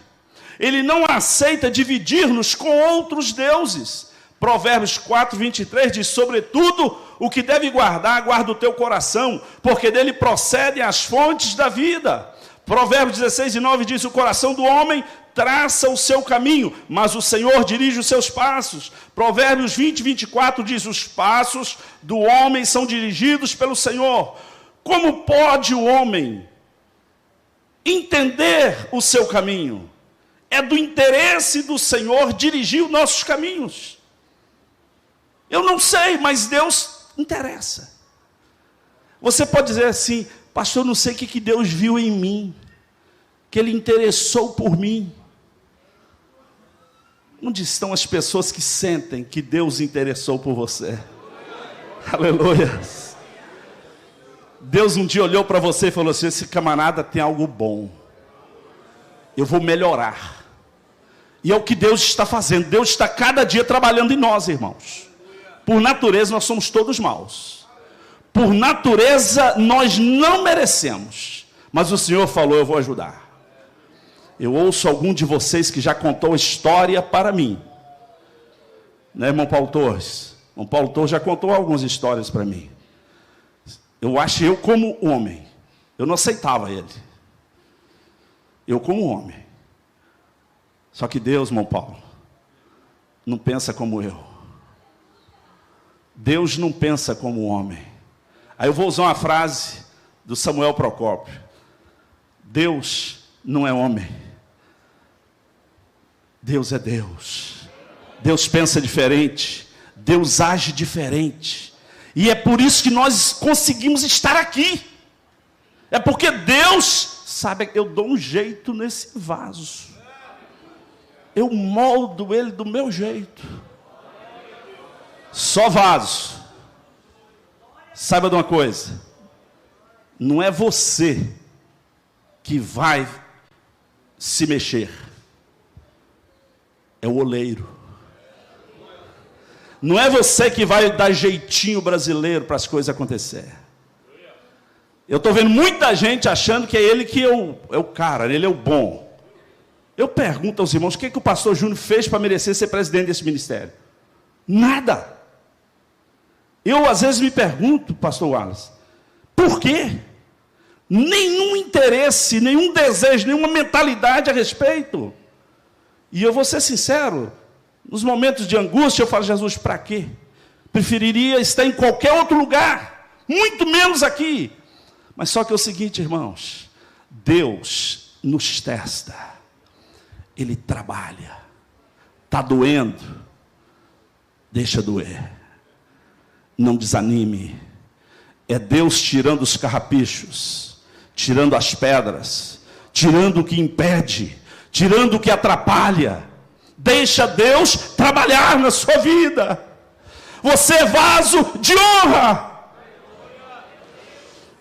[SPEAKER 1] Ele não aceita dividir-nos com outros deuses. Provérbios 4:23 diz: sobretudo o que deve guardar, guarda o teu coração, porque dele procedem as fontes da vida. Provérbios 16:9 diz: o coração do homem traça o seu caminho, mas o Senhor dirige os seus passos. Provérbios 20:24 diz: os passos do homem são dirigidos pelo Senhor. Como pode o homem entender o seu caminho? É do interesse do Senhor dirigir os nossos caminhos. Eu não sei, mas Deus interessa. Você pode dizer assim: pastor, eu não sei o que Deus viu em mim, que Ele interessou por mim. Onde estão as pessoas que sentem que Deus interessou por você? Aleluia. Deus um dia olhou para você e falou assim: esse camarada tem algo bom, eu vou melhorar. E é o que Deus está fazendo. Deus está cada dia trabalhando em nós, irmãos. Por natureza nós somos todos maus. Por natureza nós não merecemos. Mas o Senhor falou: eu vou ajudar. Eu ouço algum de vocês que já contou a história para mim, né, irmão Paulo Torres? Irmão Paulo Torres já contou algumas histórias para mim. Eu como homem, eu não aceitava ele. Eu como homem. Só que Deus, irmão Paulo, não pensa como eu. Deus não pensa como o homem. Aí eu vou usar uma frase do Samuel Procópio: Deus não é homem. Deus é Deus. Deus pensa diferente. Deus age diferente. E é por isso que nós conseguimos estar aqui. É porque Deus sabe, eu dou um jeito nesse vaso. Eu moldo ele do meu jeito. Só vaso. Saiba de uma coisa: não é você que vai se mexer, é o oleiro. Não é você que vai dar jeitinho brasileiro para as coisas acontecerem. Eu estou vendo muita gente achando que é ele que é o cara, ele é o bom. Eu pergunto aos irmãos: o que o pastor Júnior fez para merecer ser presidente desse ministério? Nada. Eu às vezes me pergunto, pastor Wallace, por quê? Nenhum interesse, nenhum desejo, nenhuma mentalidade a respeito. E eu vou ser sincero, nos momentos de angústia eu falo: Jesus, para quê? Preferiria estar em qualquer outro lugar, muito menos aqui. Mas só que é o seguinte, irmãos, Deus nos testa, Ele trabalha. Está doendo? Deixa doer. Não desanime. É Deus tirando os carrapichos, tirando as pedras, tirando o que impede, tirando o que atrapalha. Deixa Deus trabalhar na sua vida. Você é vaso de honra.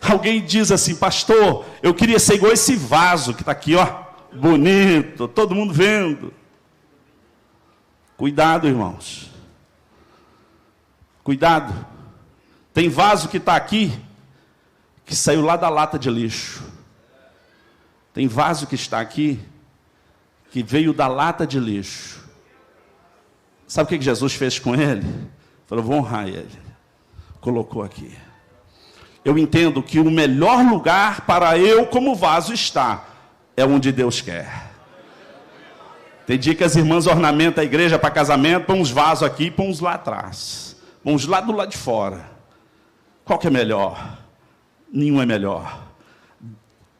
[SPEAKER 1] Alguém diz assim: pastor, eu queria ser igual esse vaso que está aqui, ó, bonito, todo mundo vendo. Cuidado, irmãos. Cuidado. Tem vaso que está aqui, que saiu lá da lata de lixo. Tem vaso que está aqui, que veio da lata de lixo. Sabe o que Jesus fez com ele? Falou: vou honrar ele. Colocou aqui. Eu entendo que o melhor lugar para eu como vaso estar é onde Deus quer. Tem dia que as irmãs ornamentam a igreja para casamento, põem uns vasos aqui e põem uns lá atrás. Põem uns lá do lado de fora. Qual que é melhor? Nenhum é melhor.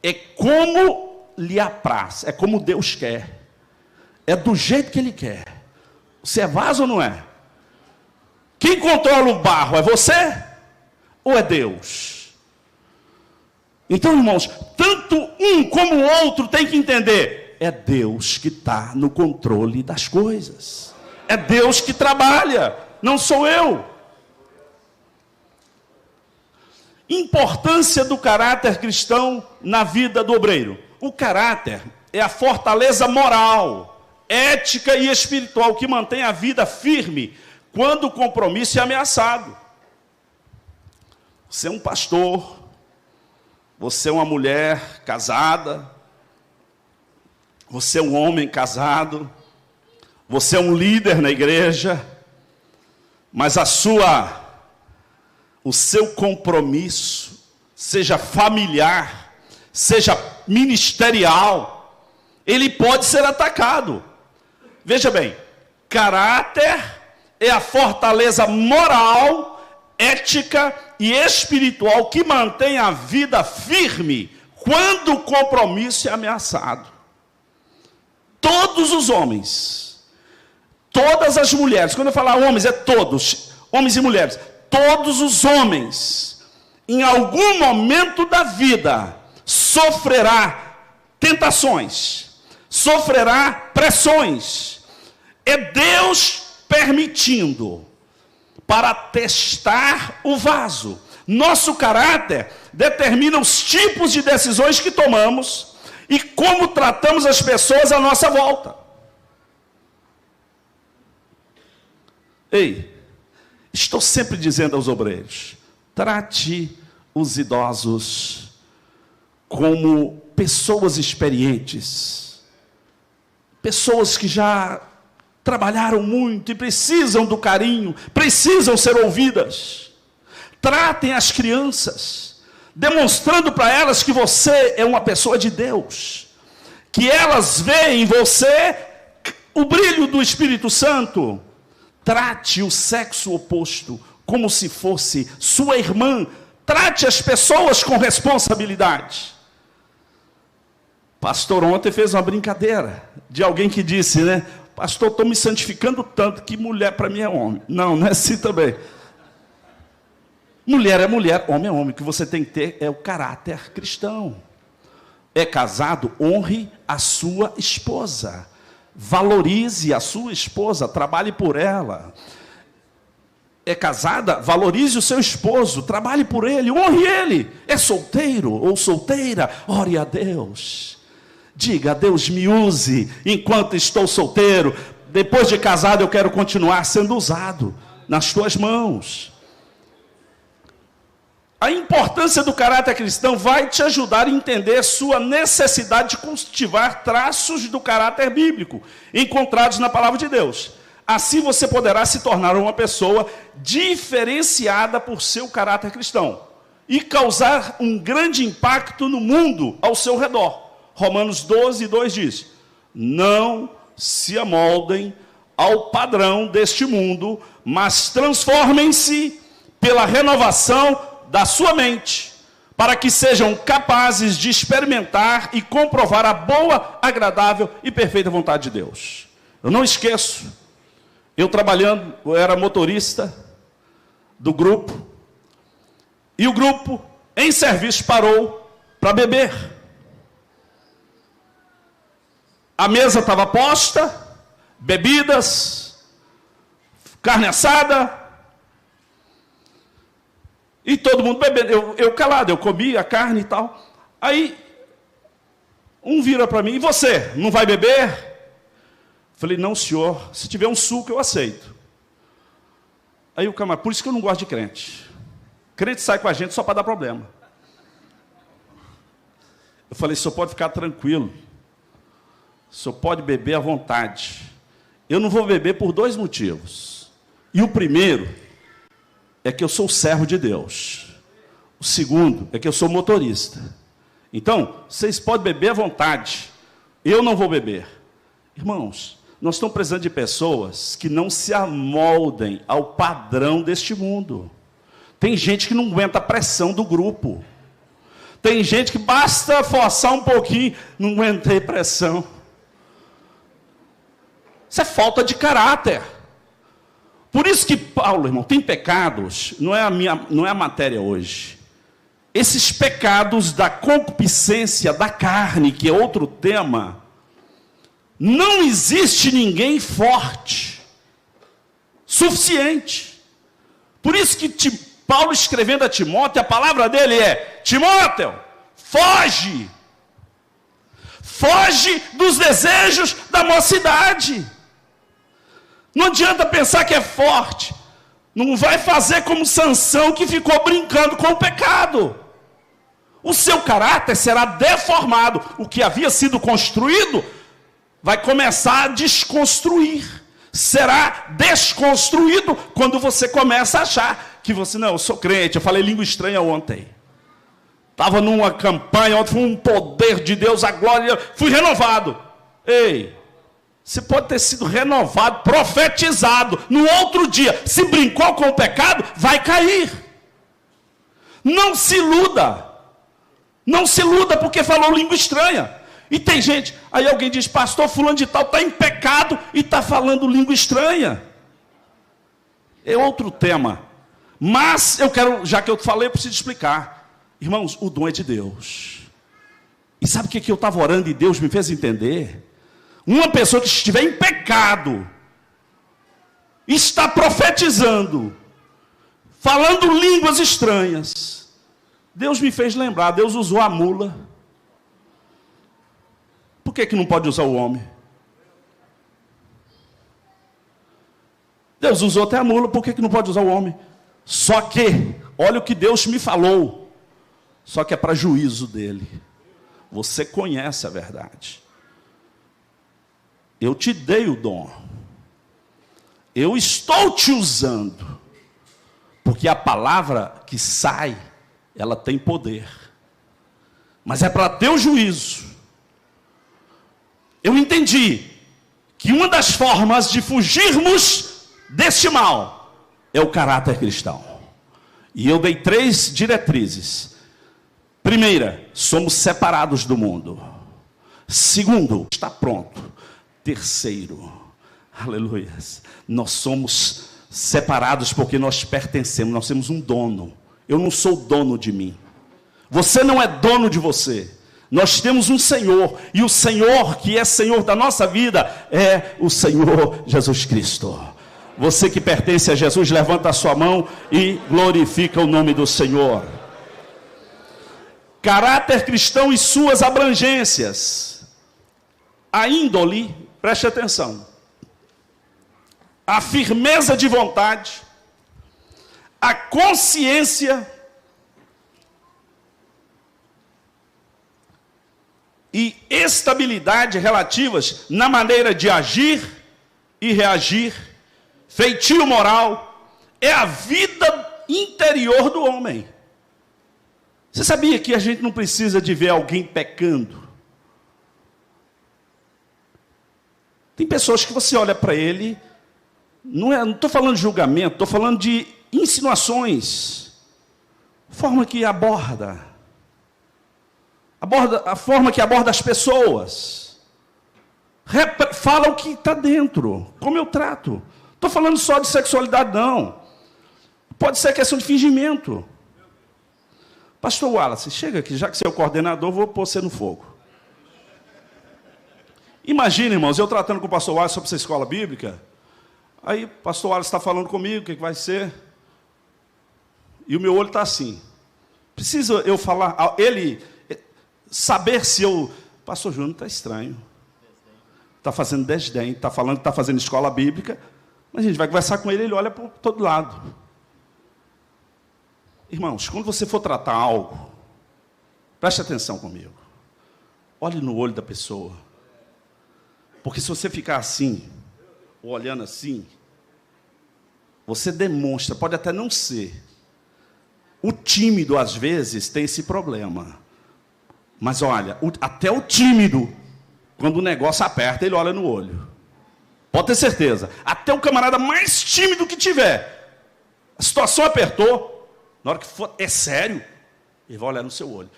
[SPEAKER 1] É como lhe apraz, é como Deus quer. É do jeito que Ele quer. Você é vaso ou não é? Quem controla o barro, é você? Ou é Deus? Então, irmãos, tanto um como o outro tem que entender: é Deus que está no controle das coisas. É Deus que trabalha, não sou eu. Importância do caráter cristão na vida do obreiro. O caráter é a fortaleza moral ética e espiritual que mantém a vida firme quando o compromisso é ameaçado. Você é um pastor, você é uma mulher casada, você é um homem casado, você é um líder na igreja, mas o seu compromisso, seja familiar, seja ministerial, ele pode ser atacado. Veja bem, caráter é a fortaleza moral, ética e espiritual que mantém a vida firme quando o compromisso é ameaçado. Todos os homens, todas as mulheres, quando eu falar homens, é todos, homens e mulheres, todos os homens, em algum momento da vida, sofrerá tentações, sofrerá pressões. É Deus permitindo para testar o vaso. Nosso caráter determina os tipos de decisões que tomamos e como tratamos as pessoas à nossa volta. Ei, estou sempre dizendo aos obreiros, trate os idosos como pessoas experientes, pessoas que já trabalharam muito e precisam do carinho, precisam ser ouvidas. Tratem as crianças, demonstrando para elas que você é uma pessoa de Deus, que elas veem em você o brilho do Espírito Santo. Trate o sexo oposto como se fosse sua irmã. Trate as pessoas com responsabilidade. Pastor ontem fez uma brincadeira de alguém que disse, né? Pastor, estou me santificando tanto que mulher para mim é homem. Não, não é assim também. Mulher é mulher, homem é homem. O que você tem que ter é o caráter cristão. É casado, honre a sua esposa. Valorize a sua esposa, trabalhe por ela. É casada, valorize o seu esposo, trabalhe por ele, honre ele. É solteiro ou solteira, ore a Deus. Diga, Deus me use enquanto estou solteiro. Depois de casado eu quero continuar sendo usado nas tuas mãos. A importância do caráter cristão vai te ajudar a entender sua necessidade de cultivar traços do caráter bíblico encontrados na palavra de Deus. Assim você poderá se tornar uma pessoa diferenciada por seu caráter cristão e causar um grande impacto no mundo ao seu redor. Romanos 12, 2 diz, não se amoldem ao padrão deste mundo, mas transformem-se pela renovação da sua mente, para que sejam capazes de experimentar e comprovar a boa, agradável e perfeita vontade de Deus. Eu não esqueço, eu era motorista do grupo, e o grupo, em serviço, parou para beber. A mesa estava posta, bebidas, carne assada, e todo mundo bebendo. Eu calado, eu comi a carne e tal. Aí, um vira para mim, e você, não vai beber? Falei, não senhor, se tiver um suco eu aceito. Aí o camarada, por isso que eu não gosto de crente. Crente sai com a gente só para dar problema. Eu falei, o senhor pode ficar tranquilo. O senhor pode beber à vontade. Eu não vou beber por 2 motivos. E o primeiro é que eu sou servo de Deus. O segundo é que eu sou motorista. Então, vocês podem beber à vontade. Eu não vou beber. Irmãos, nós estamos precisando de pessoas que não se amoldem ao padrão deste mundo. Tem gente que não aguenta a pressão do grupo. Tem gente que basta forçar um pouquinho, não aguentei pressão. Isso é falta de caráter. Por isso que Paulo, irmão, tem pecados, não é a matéria hoje. Esses pecados da concupiscência da carne, que é outro tema, não existe ninguém forte, suficiente. Por isso que Paulo escrevendo a Timóteo, a palavra dele é, Timóteo, foge Foge dos desejos da mocidade. Não adianta pensar que é forte. Não vai fazer como Sansão, que ficou brincando com o pecado. O seu caráter será deformado. O que havia sido construído vai começar a desconstruir. Será desconstruído quando você começa a achar que você, não, eu sou crente, eu falei língua estranha ontem. Estava numa campanha, ontem foi um poder de Deus, a glória, fui renovado. Ei, você pode ter sido renovado, profetizado, no outro dia, se brincou com o pecado, vai cair. Não se iluda. Não se iluda porque falou língua estranha. E tem gente, aí alguém diz, pastor fulano de tal está em pecado e está falando língua estranha. É outro tema. Mas eu quero, já que eu falei, eu preciso explicar. Irmãos, o dom é de Deus. E sabe o que eu estava orando e Deus me fez entender? Uma pessoa que estiver em pecado, está profetizando, falando línguas estranhas. Deus me fez lembrar, Deus usou a mula. Por que não pode usar o homem? Deus usou até a mula, por que não pode usar o homem? Só que, olha o que Deus me falou, só que é para juízo dele. Você conhece a verdade. Eu te dei o dom. Eu estou te usando. Porque a palavra que sai, ela tem poder. Mas é para ter o juízo. Eu entendi que uma das formas de fugirmos deste mal é o caráter cristão. E eu dei 3 diretrizes. Primeira, somos separados do mundo. Segundo, está pronto. Terceiro, aleluia, nós somos separados porque nós pertencemos, nós temos um dono. Eu não sou dono de mim. Você não é dono de você. Nós temos um Senhor, e o Senhor que é Senhor da nossa vida é o Senhor Jesus Cristo. Você que pertence a Jesus, levanta a sua mão e glorifica o nome do Senhor. Caráter cristão e suas abrangências. A índole, preste atenção. A firmeza de vontade, a consciência e estabilidade relativas na maneira de agir e reagir, feitio moral, é a vida interior do homem. Você sabia que a gente não precisa de ver alguém pecando? Tem pessoas que você olha para ele, não estou falando de julgamento, estou falando de insinuações, forma que aborda, a forma que aborda as pessoas, fala o que está dentro, como eu trato. Estou falando só de sexualidade, não. Pode ser questão de fingimento. Pastor Wallace, chega aqui, já que você é o coordenador, vou pôr você no fogo. Imagina, irmãos, eu tratando com o pastor Wallace sobre essa escola bíblica, aí o pastor Wallace está falando comigo, o que vai ser? E o meu olho está assim. Precisa eu falar, ele saber se eu... Pastor Júnior está estranho. Está fazendo desdém, está falando que está fazendo escola bíblica, mas a gente vai conversar com ele, ele olha para todo lado. Irmãos, quando você for tratar algo, preste atenção comigo. Olhe no olho da pessoa. Porque se você ficar assim, ou olhando assim, você demonstra, pode até não ser. O tímido, às vezes, tem esse problema. Mas olha, até o tímido, quando o negócio aperta, ele olha no olho. Pode ter certeza. Até o camarada mais tímido que tiver, a situação apertou, na hora que for, é sério, ele vai olhar no seu olho.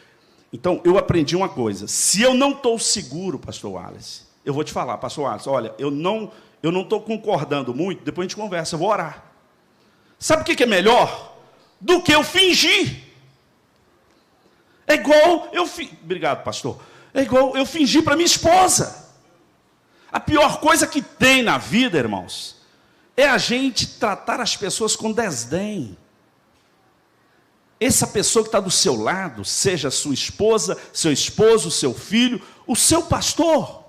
[SPEAKER 1] Então, eu aprendi uma coisa. Se eu não estou seguro, pastor Wallace, eu vou te falar, pastor Wallace, olha, eu não estou concordando muito, depois a gente conversa, eu vou orar. Sabe o que é melhor? Do que eu fingir. É igual eu... Obrigado, pastor. É igual eu fingir para minha esposa. A pior coisa que tem na vida, irmãos, é a gente tratar as pessoas com desdém. essa pessoa que está do seu lado, seja sua esposa, seu esposo, seu filho, o seu pastor,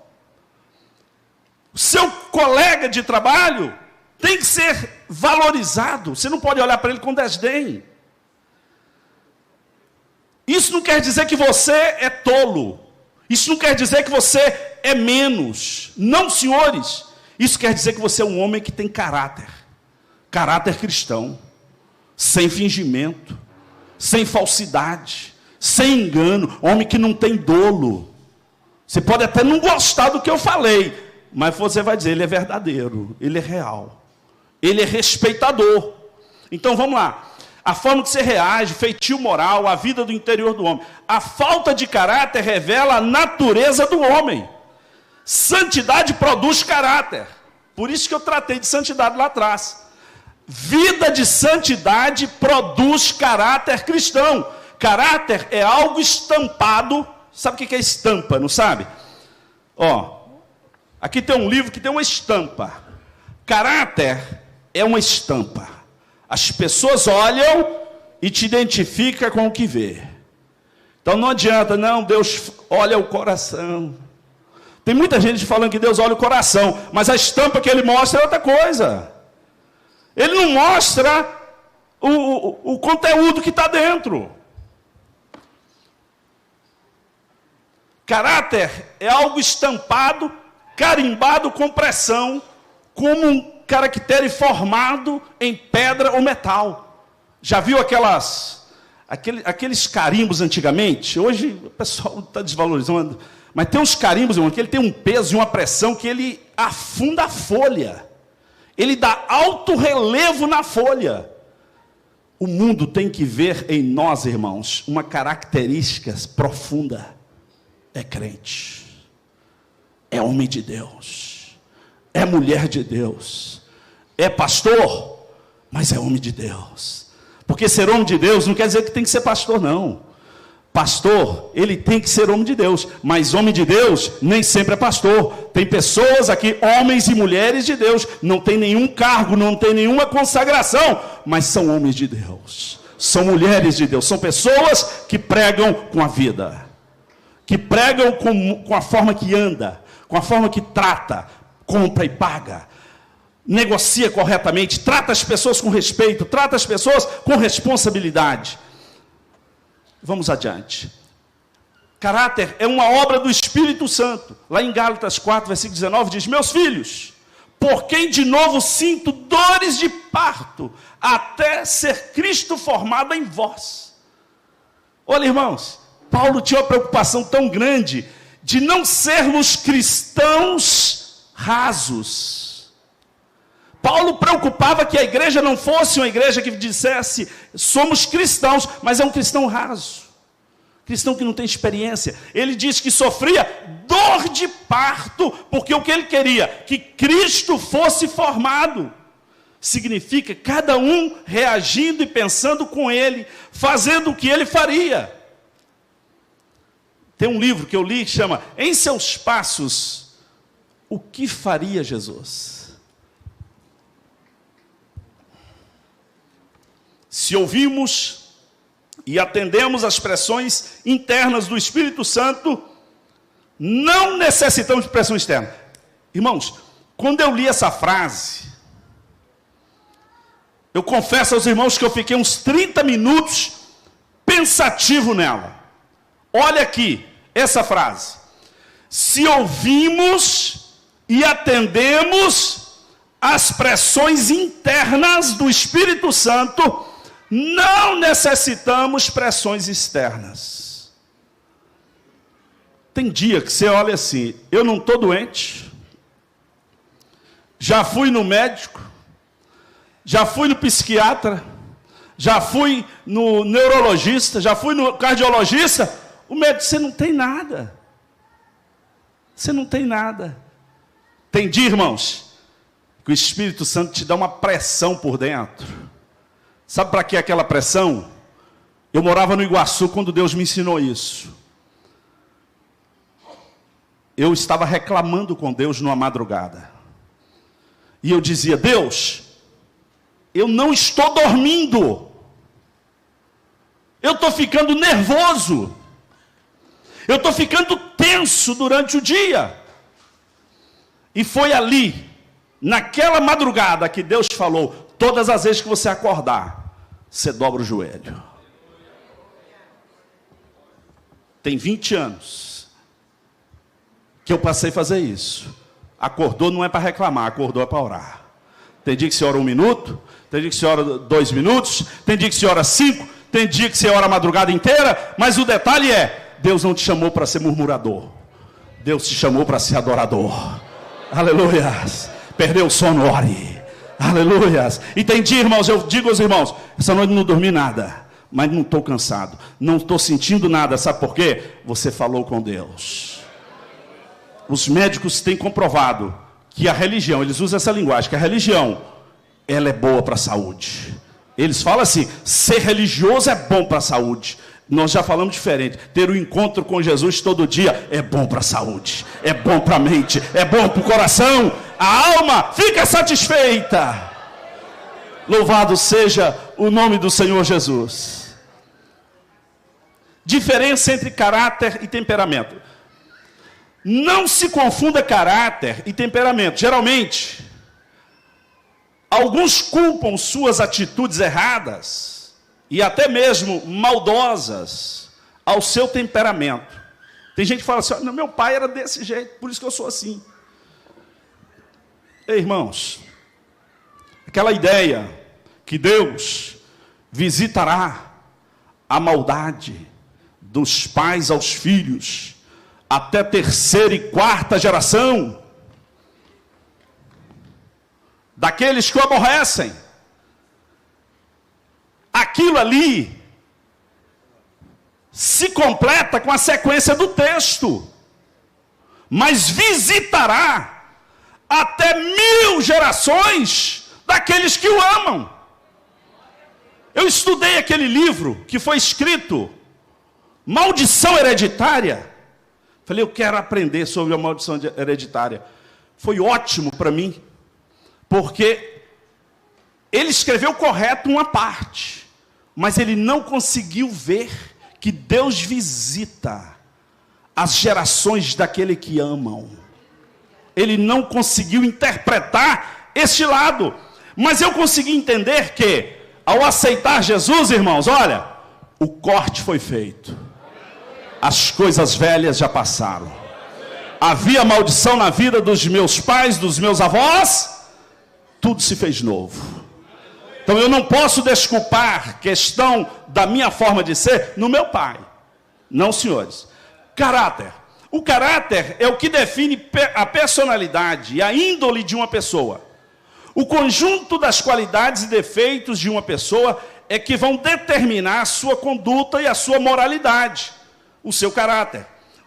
[SPEAKER 1] o seu colega de trabalho, tem que ser valorizado. Você não pode olhar para ele com desdém. Isso não quer dizer que você é tolo. Isso não quer dizer que você é menos. Não, senhores. Isso quer dizer que você é um homem que tem caráter. Caráter cristão. Sem fingimento. Sem falsidade. Sem engano. Homem que não tem dolo. Você pode até não gostar do que eu falei. Mas você vai dizer, ele é verdadeiro. Ele é real. Ele é respeitador. Então vamos lá. A forma que você reage, feitio moral, a vida do interior do homem. A falta de caráter revela a natureza do homem. Santidade produz caráter. Por isso que eu tratei de santidade lá atrás. Vida de santidade produz caráter cristão. Caráter é algo estampado. Sabe o que é estampa, não sabe? Ó, aqui tem um livro que tem uma estampa. Caráter é uma estampa. As pessoas olham e te identificam com o que vê. Então não adianta, não, Deus olha o coração. Tem muita gente falando que Deus olha o coração, mas a estampa que ele mostra é outra coisa. Ele não mostra o conteúdo que está dentro. Caráter é algo estampado, carimbado com pressão, como um caractere formado em pedra ou metal. Já viu aqueles carimbos antigamente? Hoje o pessoal está desvalorizando, mas tem uns carimbos, irmão, que ele tem um peso e uma pressão que ele afunda a folha. Ele dá alto relevo na folha. O mundo tem que ver em nós, irmãos, uma característica profunda. É crente. É homem de Deus. É mulher de Deus. É pastor, mas é homem de Deus. Porque ser homem de Deus não quer dizer que tem que ser pastor, não. Pastor, ele tem que ser homem de Deus, mas homem de Deus nem sempre é pastor. Tem pessoas aqui, homens e mulheres de Deus, não tem nenhum cargo, não tem nenhuma consagração, mas são homens de Deus, são mulheres de Deus, são pessoas que pregam com a vida, que pregam com a forma que anda, com a forma que trata, compra e paga, negocia corretamente, trata as pessoas com respeito, trata as pessoas com responsabilidade. Vamos adiante. Caráter é uma obra do Espírito Santo. Lá em Gálatas 4, versículo 19, diz: meus filhos, por quem de novo sinto dores de parto, até ser Cristo formado em vós. Olha, irmãos, Paulo tinha uma preocupação tão grande de não sermos cristãos rasos. Paulo preocupava que a igreja não fosse uma igreja que dissesse, somos cristãos, mas é um cristão raso. Cristão que não tem experiência. Ele diz que sofria dor de parto, porque o que ele queria? Que Cristo fosse formado. Significa cada um reagindo e pensando com ele, fazendo o que ele faria. Tem um livro que eu li que chama Em Seus Passos, o que faria Jesus? Se ouvimos e atendemos às pressões internas do Espírito Santo, não necessitamos de pressão externa. Irmãos, quando eu li essa frase, eu confesso aos irmãos que eu fiquei uns 30 minutos pensativo nela. Olha aqui, essa frase. Se ouvimos e atendemos às pressões internas do Espírito Santo, não necessitamos pressões externas. Tem dia que você olha assim, eu não estou doente, já fui no médico, já fui no psiquiatra, já fui no neurologista, já fui no cardiologista, o médico, você não tem nada. Você não tem nada. Tem dia, irmãos, que o Espírito Santo te dá uma pressão por dentro. Sabe para que aquela pressão? Eu morava no Iguaçu quando Deus me ensinou isso. Eu estava reclamando com Deus numa madrugada. E eu dizia, Deus, eu não estou dormindo. Eu estou ficando nervoso. Eu estou ficando tenso durante o dia. E foi ali, naquela madrugada, que Deus falou: todas as vezes que você acordar, você dobra o joelho. Tem 20 anos que eu passei a fazer isso. Acordou não é para reclamar, acordou é para orar. Tem dia que você ora 1 minuto, tem dia que você ora 2 minutos, tem dia que você ora 5, tem dia que você ora a madrugada inteira, mas o detalhe é: Deus não te chamou para ser murmurador, Deus te chamou para ser adorador. Aleluias. Perdeu o sono, ore. Aleluias. E tem dia, irmãos, eu digo aos irmãos: essa noite não dormi nada, mas não estou cansado, não estou sentindo nada. Sabe por quê? Você falou com Deus. Os médicos têm comprovado que a religião, eles usam essa linguagem, que a religião, ela é boa para a saúde. Eles falam assim: ser religioso é bom para a saúde. Nós já falamos diferente. Ter um encontro com Jesus todo dia é bom para a saúde, é bom para a mente, é bom para o coração. A alma fica satisfeita. Louvado seja o nome do Senhor Jesus. Diferença entre caráter e temperamento. Não se confunda caráter e temperamento. Geralmente, alguns culpam suas atitudes erradas e até mesmo maldosas ao seu temperamento. Tem gente que fala assim: meu pai era desse jeito, por isso que eu sou assim. Ei, irmãos, aquela ideia que Deus visitará a maldade dos pais aos filhos, até 3ª e 4ª geração, daqueles que o aborrecem, aquilo ali se completa com a sequência do texto, mas visitará até 1000 gerações daqueles que o amam. Eu estudei aquele livro que foi escrito, Maldição Hereditária. Falei: eu quero aprender sobre a maldição hereditária. Foi ótimo para mim, porque ele escreveu correto uma parte, mas ele não conseguiu ver que Deus visita as gerações daquele que amam. Ele não conseguiu interpretar este lado. Mas eu consegui entender que, ao aceitar Jesus, irmãos, olha, o corte foi feito. As coisas velhas já passaram. Havia maldição na vida dos meus pais, dos meus avós, tudo se fez novo. Então eu não posso desculpar questão da minha forma de ser no meu pai. Não, senhores. Caráter. O caráter é o que define a personalidade e a índole de uma pessoa. O conjunto das qualidades e defeitos de uma pessoa é que vão determinar a sua conduta e a sua moralidade, o seu caráter.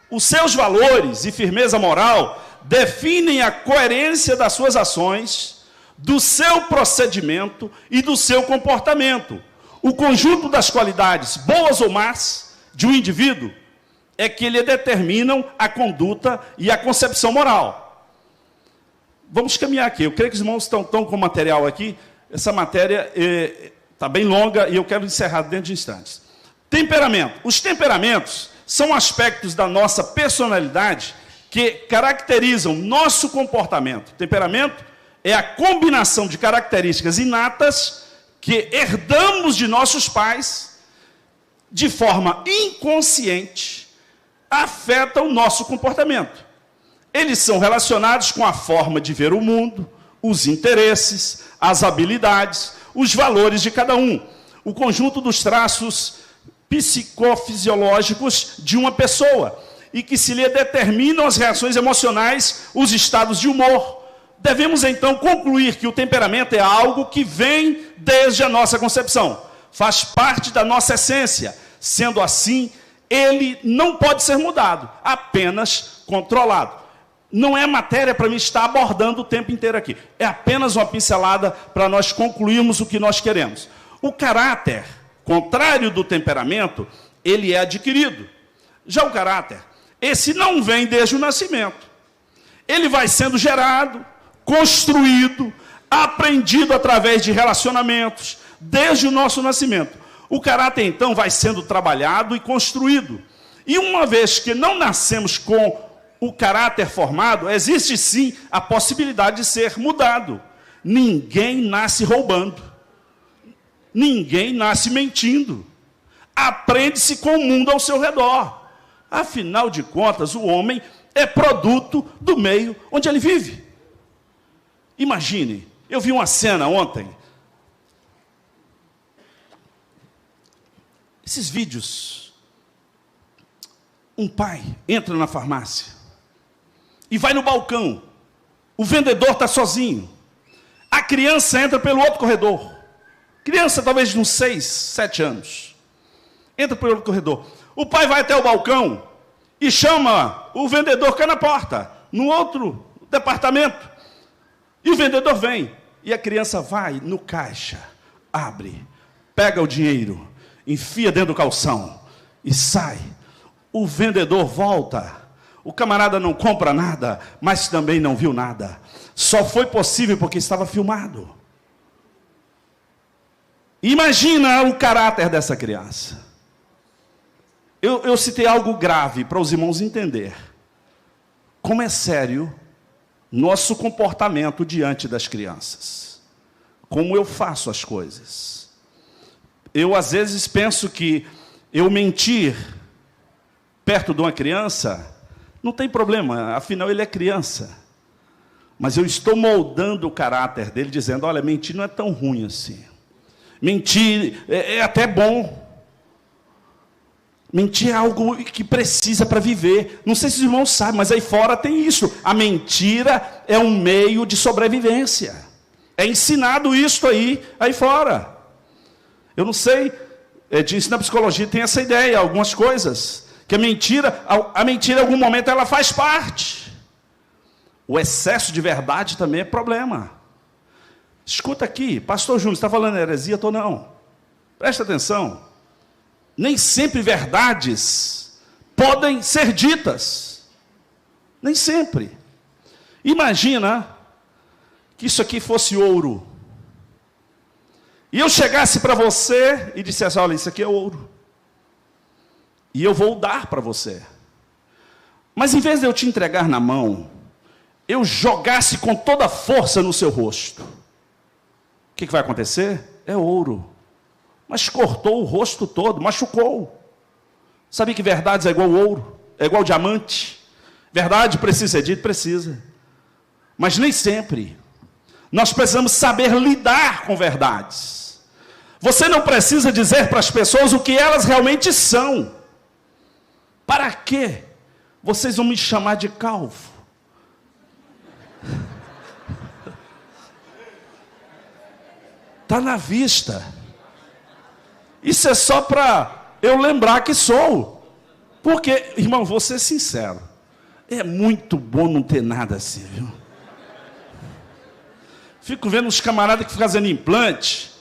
[SPEAKER 1] Os seus valores e firmeza moral definem a coerência das suas ações, do seu procedimento e do seu comportamento. O conjunto das qualidades, boas ou más, de um indivíduo é que ele determinam a conduta e a concepção moral. Vamos caminhar aqui. Eu creio que os irmãos estão com material aqui. Essa matéria está bem longa e eu quero encerrar dentro de instantes. Temperamento. Os temperamentos são aspectos da nossa personalidade que caracterizam nosso comportamento. Temperamento é a combinação de características inatas que herdamos de nossos pais, de forma inconsciente, afeta o nosso comportamento. Eles são relacionados com a forma de ver o mundo, os interesses, as habilidades, os valores de cada um. O conjunto dos traços psicofisiológicos de uma pessoa e que se lhe determinam as reações emocionais, os estados de humor. Devemos então concluir que o temperamento é algo que vem desde a nossa concepção, faz parte da nossa essência. Sendo assim, ele não pode ser mudado, apenas controlado. Não é matéria para mim estar abordando o tempo inteiro aqui. É apenas uma pincelada para nós concluirmos o que nós queremos. O caráter, contrário do temperamento, ele é adquirido. Já o caráter, esse não vem desde o nascimento. Ele vai sendo gerado, construído, aprendido através de relacionamentos, desde o nosso nascimento. O caráter, então, vai sendo trabalhado e construído. E uma vez que não nascemos com o caráter formado, existe sim a possibilidade de ser mudado. Ninguém nasce roubando. Ninguém nasce mentindo. Aprende-se com o mundo ao seu redor. Afinal de contas, o homem é produto do meio onde ele vive. Imagine, eu vi uma cena ontem. Esses vídeos. Um pai entra na farmácia e vai no balcão. O vendedor está sozinho. A criança entra pelo outro corredor. Criança talvez de uns 6, 7 anos. Entra pelo outro corredor. O pai vai até o balcão e chama o vendedor que é na porta, no outro departamento. E o vendedor vem. E a criança vai no caixa, abre, pega o dinheiro, enfia dentro do calção e sai. O vendedor volta. O camarada não compra nada, mas também não viu nada. Só foi possível porque estava filmado. Imagina o caráter dessa criança. Eu citei algo grave para os irmãos entenderem. Como é sério nosso comportamento diante das crianças. Como eu faço as coisas. Eu, às vezes, penso que eu mentir perto de uma criança não tem problema, afinal ele é criança. Mas eu estou moldando o caráter dele, dizendo, olha, mentir não é tão ruim assim. Mentir é até bom. Mentir é algo que precisa para viver. Não sei se os irmãos sabem, mas aí fora tem isso. A mentira é um meio de sobrevivência. É ensinado isso aí fora. Eu não sei, de ensino da psicologia tem essa ideia, algumas coisas. Que a mentira em algum momento ela faz parte. O excesso de verdade também é problema. Escuta aqui, pastor Júnior, está falando heresia ou não? Presta atenção. Nem sempre verdades podem ser ditas. Nem sempre. Imagina que isso aqui fosse ouro. E eu chegasse para você e dissesse, olha, isso aqui é ouro. E eu vou dar para você. Mas em vez de eu te entregar na mão, eu jogasse com toda a força no seu rosto. O que vai acontecer? É ouro. Mas cortou o rosto todo, machucou. Sabia que verdades é igual ouro? É igual diamante? Verdade precisa ser dita? Precisa. Mas nem sempre. Nós precisamos saber lidar com verdades. Você não precisa dizer para as pessoas o que elas realmente são. Para quê? Vocês vão me chamar de calvo. Está na vista. Isso é só para eu lembrar que sou. Porque, irmão, vou ser sincero. É muito bom não ter nada assim, viu? Fico vendo uns camaradas que ficam fazendo implante.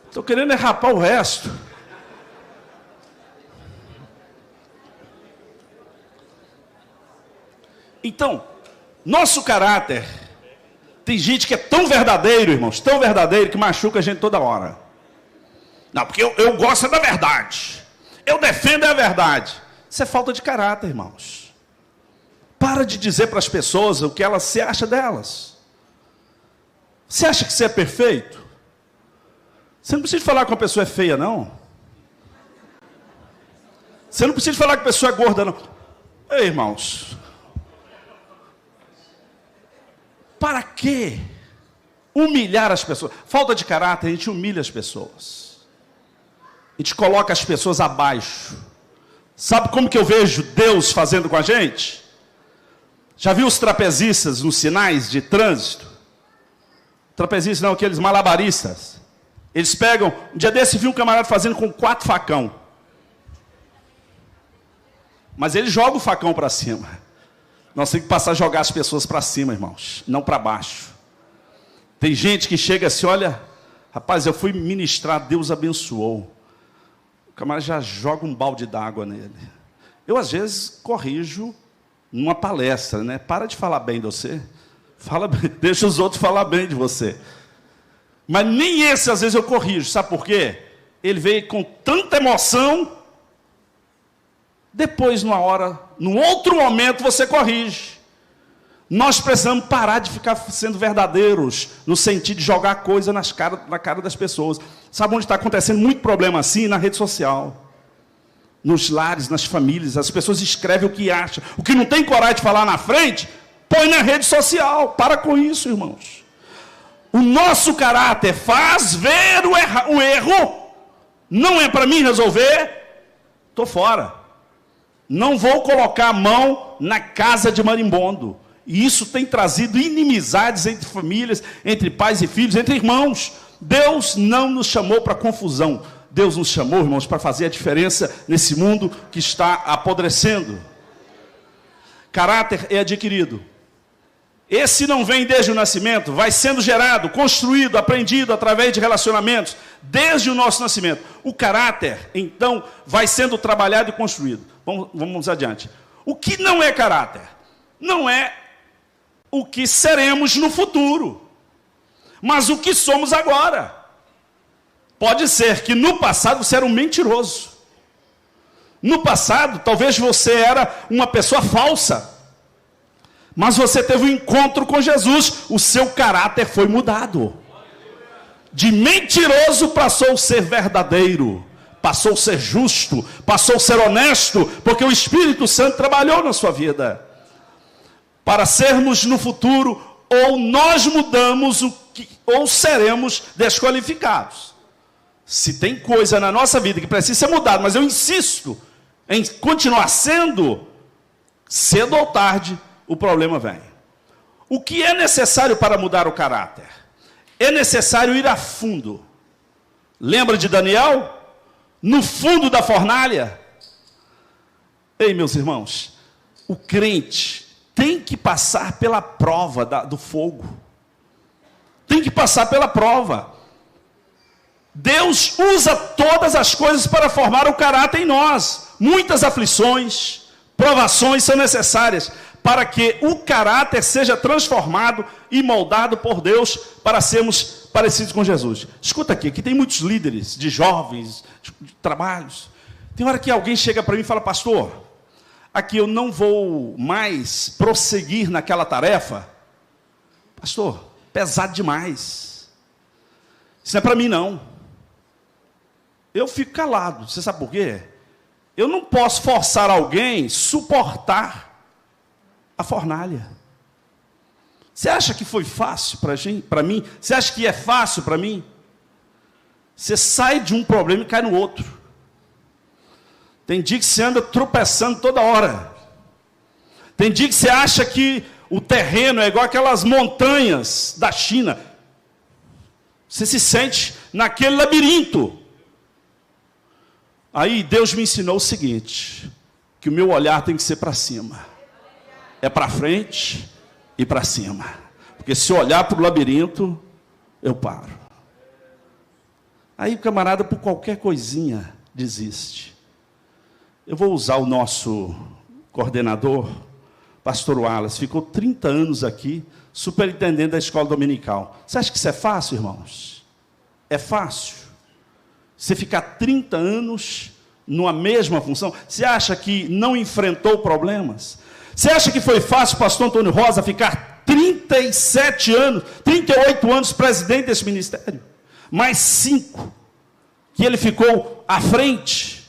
[SPEAKER 1] Estou querendo rapar o resto. Então, nosso caráter, tem gente que é tão verdadeiro, irmãos, tão verdadeiro, que machuca a gente toda hora. Não, porque eu gosto da verdade. Eu defendo a verdade. Isso é falta de caráter, irmãos. Para de dizer para as pessoas o que se acha delas. Você acha que você é perfeito? Você não precisa falar que uma pessoa é feia, não. Você não precisa falar que a pessoa é gorda, não. Ei, irmãos. Para quê? Humilhar as pessoas. Falta de caráter, a gente humilha as pessoas. A gente coloca as pessoas abaixo. Sabe como que eu vejo Deus fazendo com a gente? Já viu os trapezistas nos sinais de trânsito? Trapezistas não, aqueles malabaristas. Eles pegam, um dia desse vi um camarada fazendo com 4 facão. Mas ele joga o facão para cima. Nós temos que passar a jogar as pessoas para cima, irmãos, não para baixo. Tem gente que chega assim, olha, rapaz, eu fui ministrar, Deus abençoou. O camarada já joga um balde d'água nele. Eu, às vezes, corrijo numa palestra, né? Para de falar bem de você. Fala bem, deixa os outros falar bem de você. Mas nem esse, às vezes, eu corrijo. Sabe por quê? ele veio com tanta emoção, depois, num outro momento, você corrige. Nós precisamos parar de ficar sendo verdadeiros, no sentido de jogar coisa na cara das pessoas. Sabe onde está acontecendo muito problema assim? Na rede social. Nos lares, nas famílias. As pessoas escrevem o que acham. O que não tem coragem de falar na frente, põe na rede social. Para com isso, irmãos. O nosso caráter faz ver o erro. Não é para mim resolver. Estou fora. Não vou colocar a mão na casa de marimbondo. E isso tem trazido inimizades entre famílias, entre pais e filhos, entre irmãos. Deus não nos chamou para confusão. Deus nos chamou, irmãos, para fazer a diferença nesse mundo que está apodrecendo. Caráter é adquirido. Esse não vem desde o nascimento, vai sendo gerado, construído, aprendido através de relacionamentos, desde o nosso nascimento. O caráter, então, vai sendo trabalhado e construído. Vamos adiante. O que não é caráter? Não é o que seremos no futuro, mas o que somos agora. Pode ser que no passado você era um mentiroso. No passado, talvez você era uma pessoa falsa. Mas você teve um encontro com Jesus, o seu caráter foi mudado. De mentiroso passou a ser verdadeiro, passou a ser justo, passou a ser honesto, porque o Espírito Santo trabalhou na sua vida. Para sermos no futuro, ou nós mudamos, ou seremos desqualificados. Se tem coisa na nossa vida que precisa ser mudada, mas eu insisto em continuar sendo, cedo ou tarde, o problema vem. O que é necessário para mudar o caráter? É necessário ir a fundo. Lembra de Daniel? No fundo da fornalha? Ei, meus irmãos, o crente tem que passar pela prova do fogo. Tem que passar pela prova. Deus usa todas as coisas para formar o caráter em nós. Muitas aflições, provações são necessárias para que o caráter seja transformado e moldado por Deus para sermos parecidos com Jesus. Escuta aqui tem muitos líderes de jovens, de trabalhos. Tem hora que alguém chega para mim e fala: pastor, aqui eu não vou mais prosseguir naquela tarefa. Pastor, pesado demais. Isso não é para mim, não. Eu fico calado. Você sabe por quê? Eu não posso forçar alguém a suportar a fornalha. Você acha que foi fácil para mim? Você acha que é fácil para mim? Você sai de um problema e cai no outro. Tem dia que você anda tropeçando toda hora. Tem dia que você acha que o terreno é igual aquelas montanhas da China. Você se sente naquele labirinto. Aí Deus me ensinou o seguinte, que o meu olhar tem que ser para cima. É para frente e para cima. Porque se eu olhar para o labirinto, eu paro. Aí o camarada, por qualquer coisinha, desiste. Eu vou usar o nosso coordenador, pastor Wallace, ficou 30 anos aqui, superintendente da escola dominical. Você acha que isso é fácil, irmãos? É fácil? Você ficar 30 anos numa mesma função? Você acha que não enfrentou problemas? Você acha que foi fácil, pastor Antônio Rosa, ficar 37 anos, 38 anos presidente desse ministério? Mais 5 que ele ficou à frente.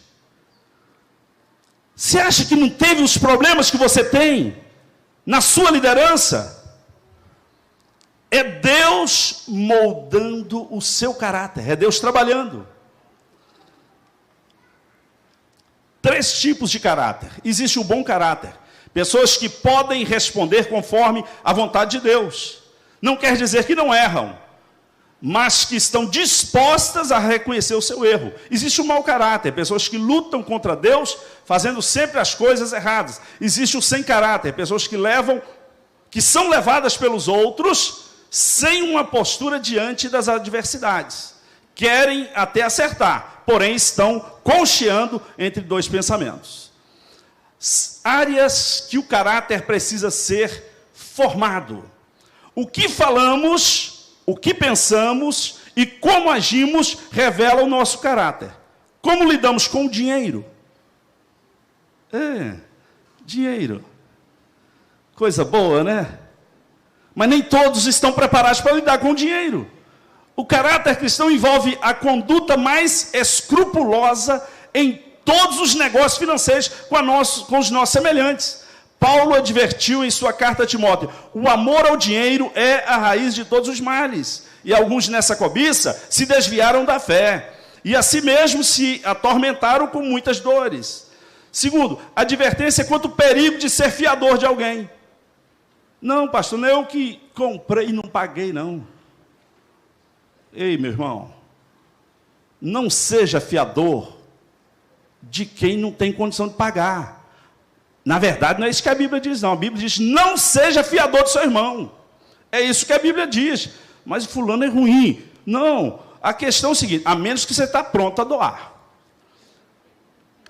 [SPEAKER 1] Você acha que não teve os problemas que você tem na sua liderança? É Deus moldando o seu caráter, é Deus trabalhando. 3 tipos de caráter. Existe o bom caráter. Pessoas que podem responder conforme a vontade de Deus. Não quer dizer que não erram, mas que estão dispostas a reconhecer o seu erro. Existe o mau caráter. Pessoas que lutam contra Deus, fazendo sempre as coisas erradas. Existe o sem caráter. Pessoas que são levadas pelos outros sem uma postura diante das adversidades. Querem até acertar, porém estão concheando entre 2 pensamentos. Áreas que o caráter precisa ser formado. O que falamos, o que pensamos e como agimos revela o nosso caráter. Como lidamos com o dinheiro? Dinheiro. Coisa boa, né? Mas nem todos estão preparados para lidar com o dinheiro. O caráter cristão envolve a conduta mais escrupulosa em todos os negócios financeiros com os nossos semelhantes. Paulo advertiu em sua carta a Timóteo: o amor ao dinheiro é a raiz de todos os males. E alguns nessa cobiça se desviaram da fé. E assim mesmo se atormentaram com muitas dores. Segundo, advertência quanto ao perigo de ser fiador de alguém. Não, pastor, não é eu que comprei e não paguei, não. Ei, meu irmão, não seja fiador de quem não tem condição de pagar. Na verdade, não é isso que a Bíblia diz, não. A Bíblia diz: não seja fiador do seu irmão. É isso que a Bíblia diz. Mas fulano é ruim. Não, a questão é o seguinte: a menos que você está pronto a doar.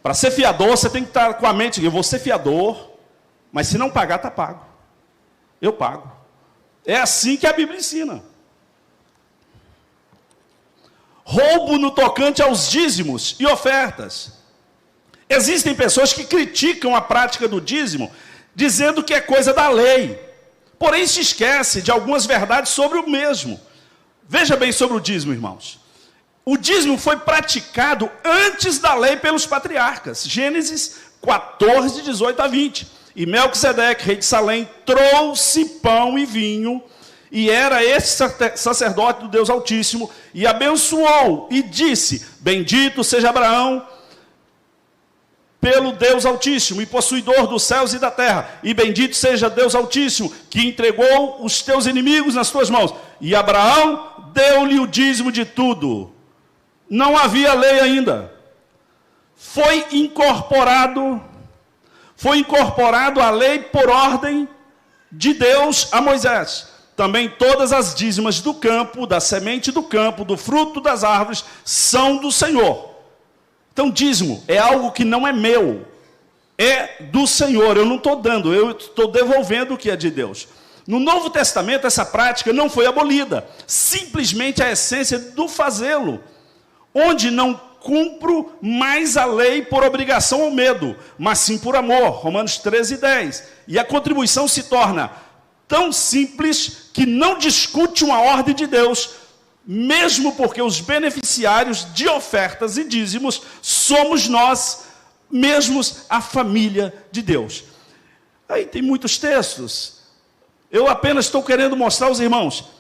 [SPEAKER 1] Para ser fiador, você tem que estar com a mente: eu vou ser fiador, mas se não pagar, está pago. Eu pago. É assim que a Bíblia ensina. Roubo no tocante aos dízimos e ofertas. Existem pessoas que criticam a prática do dízimo, dizendo que é coisa da lei. Porém, se esquece de algumas verdades sobre o mesmo. Veja bem sobre o dízimo, irmãos. O dízimo foi praticado antes da lei pelos patriarcas. Gênesis 14, 18 a 20. E Melquisedeque, rei de Salém, trouxe pão e vinho, e era esse sacerdote do Deus Altíssimo, e abençoou, e disse: bendito seja Abraão pelo Deus Altíssimo, e possuidor dos céus e da terra, e bendito seja Deus Altíssimo, que entregou os teus inimigos nas tuas mãos. E Abraão deu-lhe o dízimo de tudo. Não havia lei ainda. Foi incorporado a lei por ordem de Deus a Moisés. Também todas as dízimas do campo, da semente do campo, do fruto das árvores, são do Senhor. Então, dízimo é algo que não é meu, é do Senhor. Eu não estou dando, eu estou devolvendo o que é de Deus. No Novo Testamento, essa prática não foi abolida. Simplesmente a essência do fazê-lo, onde não cumpro mais a lei por obrigação ou medo, mas sim por amor. Romanos 13, 10. E a contribuição se torna tão simples que não discute uma ordem de Deus, mesmo porque os beneficiários de ofertas e dízimos somos nós mesmos, a família de Deus. Aí tem muitos textos. Eu apenas estou querendo mostrar aos irmãos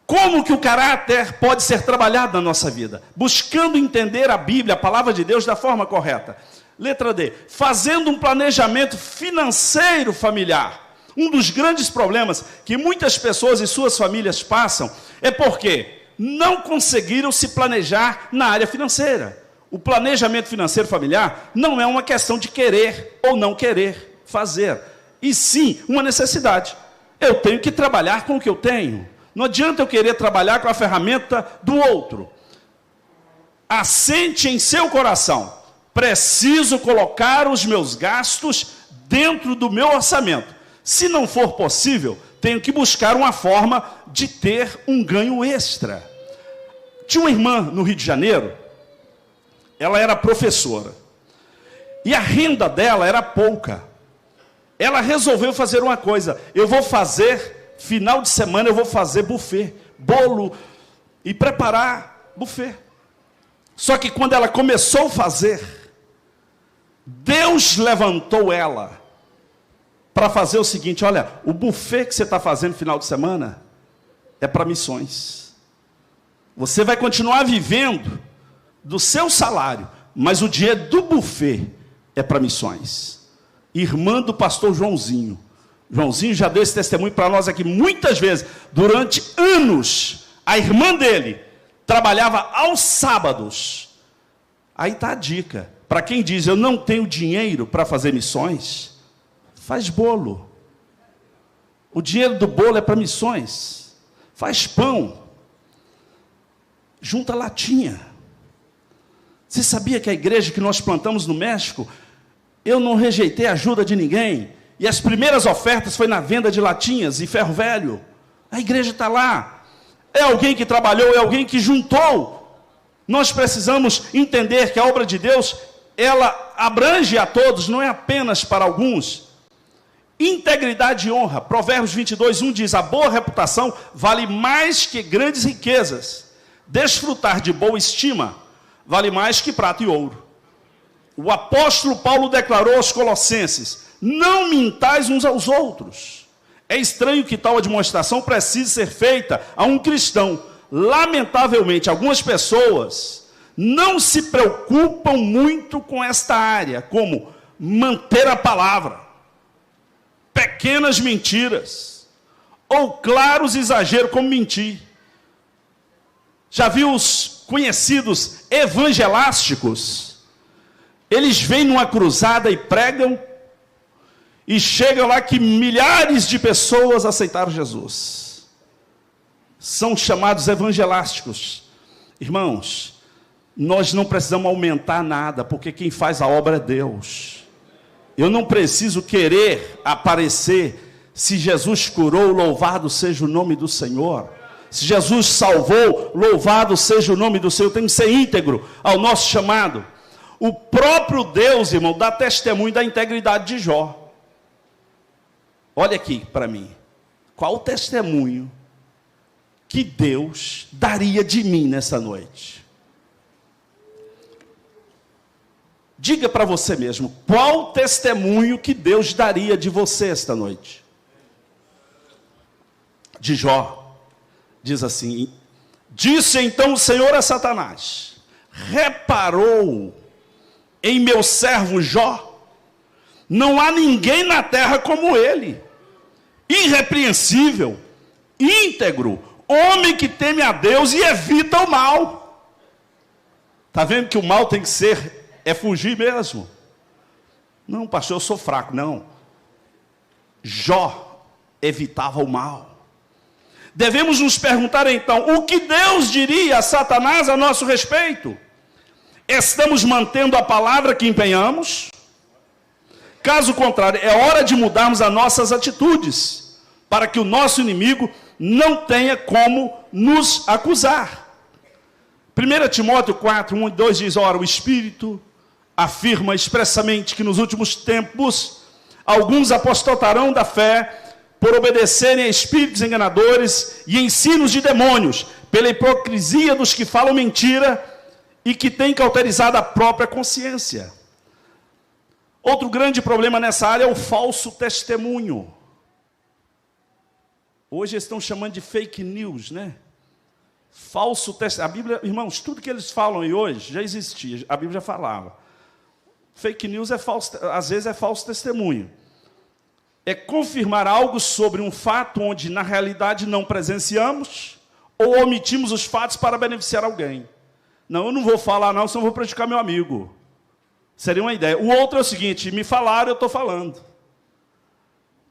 [SPEAKER 1] como que o caráter pode ser trabalhado na nossa vida, buscando entender a Bíblia, a palavra de Deus, da forma correta. Letra D, fazendo um planejamento financeiro familiar. Um dos grandes problemas que muitas pessoas e suas famílias passam é porque não conseguiram se planejar na área financeira. O planejamento financeiro familiar não é uma questão de querer ou não querer fazer, e sim uma necessidade. Eu tenho que trabalhar com o que eu tenho. Não adianta eu querer trabalhar com a ferramenta do outro. Assente em seu coração: preciso colocar os meus gastos dentro do meu orçamento. Se não for possível, tenho que buscar uma forma de ter um ganho extra. Tinha uma irmã no Rio de Janeiro, ela era professora, e a renda dela era pouca. Ela resolveu fazer uma coisa: eu vou fazer, final de semana eu vou fazer buffet, bolo, e preparar buffet. Só que quando ela começou a fazer, Deus levantou ela para fazer o seguinte: olha, o buffet que você está fazendo no final de semana é para missões. Você vai continuar vivendo do seu salário, mas o dinheiro do buffet é para missões. Irmã do pastor Joãozinho. Joãozinho já deu esse testemunho para nós aqui muitas vezes. Durante anos, a irmã dele trabalhava aos sábados. Aí está a dica. Para quem diz: eu não tenho dinheiro para fazer missões, faz bolo. O dinheiro do bolo é para missões. Faz pão. Junta latinha. Você sabia que a igreja que nós plantamos no México, eu não rejeitei a ajuda de ninguém, e as primeiras ofertas foi na venda de latinhas e ferro velho. A igreja está lá. é alguém que trabalhou, é alguém que juntou. Nós precisamos entender que a obra de Deus, ela abrange a todos, não é apenas para alguns. Integridade e honra. Provérbios 22:1 diz: a boa reputação vale mais que grandes riquezas. Desfrutar de boa estima vale mais que prata e ouro. O apóstolo Paulo declarou aos Colossenses: não mintais uns aos outros. É estranho que tal demonstração precise ser feita a um cristão. Lamentavelmente, algumas pessoas não se preocupam muito com esta área, como manter a palavra, pequenas mentiras, ou claros exageros como mentir. Já viu os conhecidos evangelásticos? Eles vêm numa cruzada e pregam, e chegam lá que milhares de pessoas aceitaram Jesus. São chamados evangelásticos. Irmãos, nós não precisamos aumentar nada, porque quem faz a obra é Deus. Eu não preciso querer aparecer. Se Jesus curou, louvado seja o nome do Senhor. Se Jesus salvou, louvado seja o nome do Senhor. Tem que ser íntegro ao nosso chamado. O próprio Deus, irmão, dá testemunho da integridade de Jó. Olha aqui para mim. Qual o testemunho que Deus daria de mim nessa noite? Diga para você mesmo, qual o testemunho que Deus daria de você esta noite? De Jó, diz assim: disse então o Senhor a Satanás: reparou em meu servo Jó? Não há ninguém na terra como ele, irrepreensível, íntegro, homem que teme a Deus e evita o mal. Está vendo que o mal tem que ser, é fugir mesmo? Não, pastor, eu sou fraco. Não. Jó evitava o mal. Devemos nos perguntar então, o que Deus diria a Satanás a nosso respeito? Estamos mantendo a palavra que empenhamos? Caso contrário, é hora de mudarmos as nossas atitudes, para que o nosso inimigo não tenha como nos acusar. 1 Timóteo 4, 1 e 2 diz: ora, o Espírito afirma expressamente que nos últimos tempos alguns apostatarão da fé por obedecerem a espíritos enganadores e ensinos de demônios, pela hipocrisia dos que falam mentira e que têm cauterizado a própria consciência. Outro grande problema nessa área é o falso testemunho. Hoje eles estão chamando de fake news, né? Falso testemunho. A Bíblia, irmãos, tudo que eles falam aí hoje já existia, a Bíblia já falava. Fake news é falso, às vezes é falso testemunho. É confirmar algo sobre um fato onde na realidade não presenciamos ou omitimos os fatos para beneficiar alguém. Não, eu não vou falar não, senão eu vou prejudicar meu amigo. Seria uma ideia. O outro é o seguinte: me falaram, eu estou falando.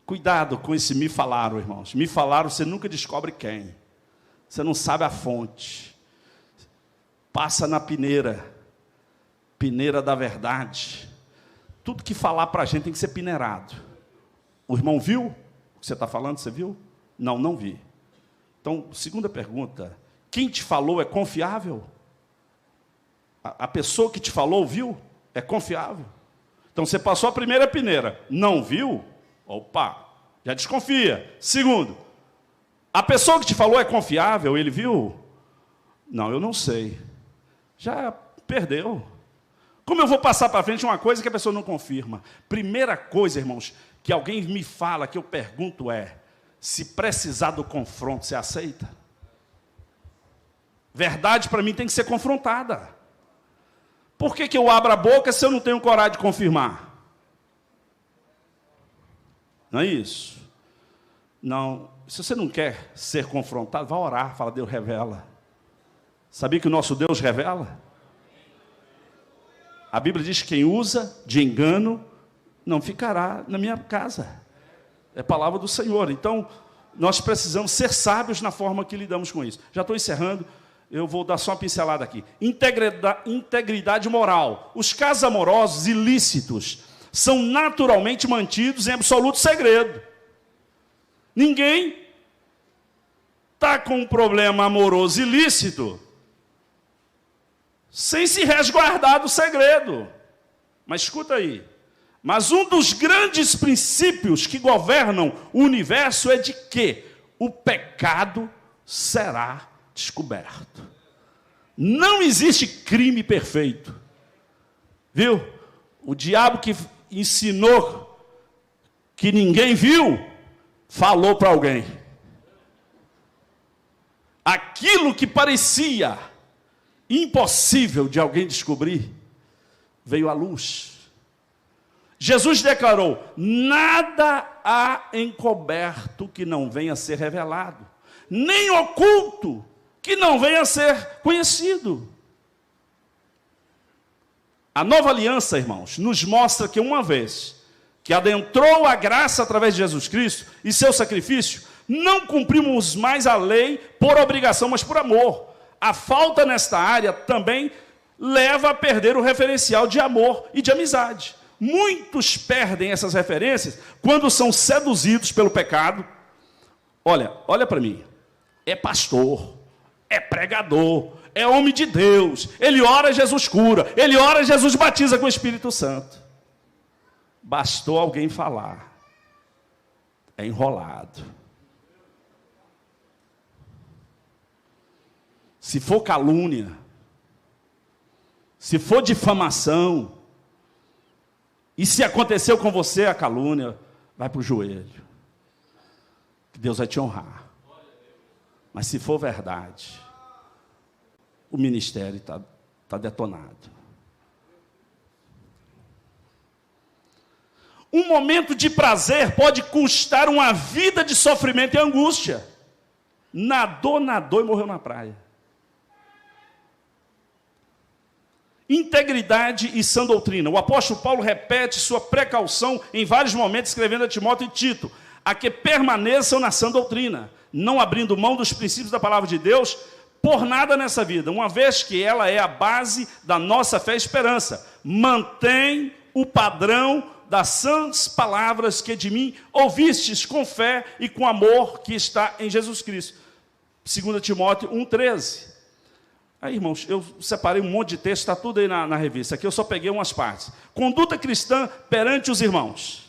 [SPEAKER 1] Cuidado com esse me falaram, irmãos. Me falaram, você nunca descobre quem. Você não sabe a fonte. Passa na peneira. Peneira da verdade. Tudo que falar para a gente tem que ser peneirado. O irmão viu o que você está falando? Você viu? Não, não vi. Então, segunda pergunta: quem te falou é confiável? A pessoa que te falou, viu? É confiável? Então, você passou a primeira peneira, não viu? Opa, já desconfia. Segundo, a pessoa que te falou é confiável? Ele viu? Não, eu não sei. Já perdeu. Como eu vou passar para frente uma coisa que a pessoa não confirma? Primeira coisa, irmãos, que alguém me fala, que eu pergunto é: se precisar do confronto, você aceita? Verdade para mim tem que ser confrontada. Por que eu abro a boca se eu não tenho coragem de confirmar? Não é isso? Não. Se você não quer ser confrontado, vá orar, fala: Deus revela. Sabia que o nosso Deus revela? A Bíblia diz que quem usa de engano não ficará na minha casa. É palavra do Senhor. Então, nós precisamos ser sábios na forma que lidamos com isso. Já estou encerrando. Eu vou dar só uma pincelada aqui. Integridade moral. Os casos amorosos ilícitos são naturalmente mantidos em absoluto segredo. Ninguém está com um problema amoroso ilícito, sem se resguardar do segredo. Mas escuta aí. Mas um dos grandes princípios que governam o universo é de que o pecado será descoberto. Não existe crime perfeito. Viu? O diabo que ensinou que ninguém viu, falou para alguém. Aquilo que parecia impossível de alguém descobrir, veio à luz. Jesus declarou: nada há encoberto que não venha a ser revelado, nem oculto que não venha a ser conhecido. A nova aliança, irmãos, nos mostra que uma vez que adentrou a graça através de Jesus Cristo e seu sacrifício, não cumprimos mais a lei por obrigação, mas por amor. A falta nesta área também leva a perder o referencial de amor e de amizade. Muitos perdem essas referências quando são seduzidos pelo pecado. Olha para mim. É pastor, é pregador, é homem de Deus. Ele ora, Jesus cura. Ele ora, Jesus batiza com o Espírito Santo. Bastou alguém falar. É enrolado. Se for calúnia, se for difamação, e se aconteceu com você a calúnia, vai para o joelho. Que Deus vai te honrar. Mas se for verdade, o ministério está detonado. Um momento de prazer pode custar uma vida de sofrimento e angústia. Nadou e morreu na praia. Integridade e sã doutrina. O apóstolo Paulo repete sua precaução em vários momentos, escrevendo a Timóteo e Tito, a que permaneçam na sã doutrina, não abrindo mão dos princípios da palavra de Deus por nada nessa vida, uma vez que ela é a base da nossa fé e esperança. Mantém o padrão das sãs palavras que de mim ouvistes com fé e com amor que está em Jesus Cristo. 2 Timóteo 1,13. Aí, irmãos, eu separei um monte de texto, está tudo aí na revista. Aqui eu só peguei umas partes. Conduta cristã perante os irmãos.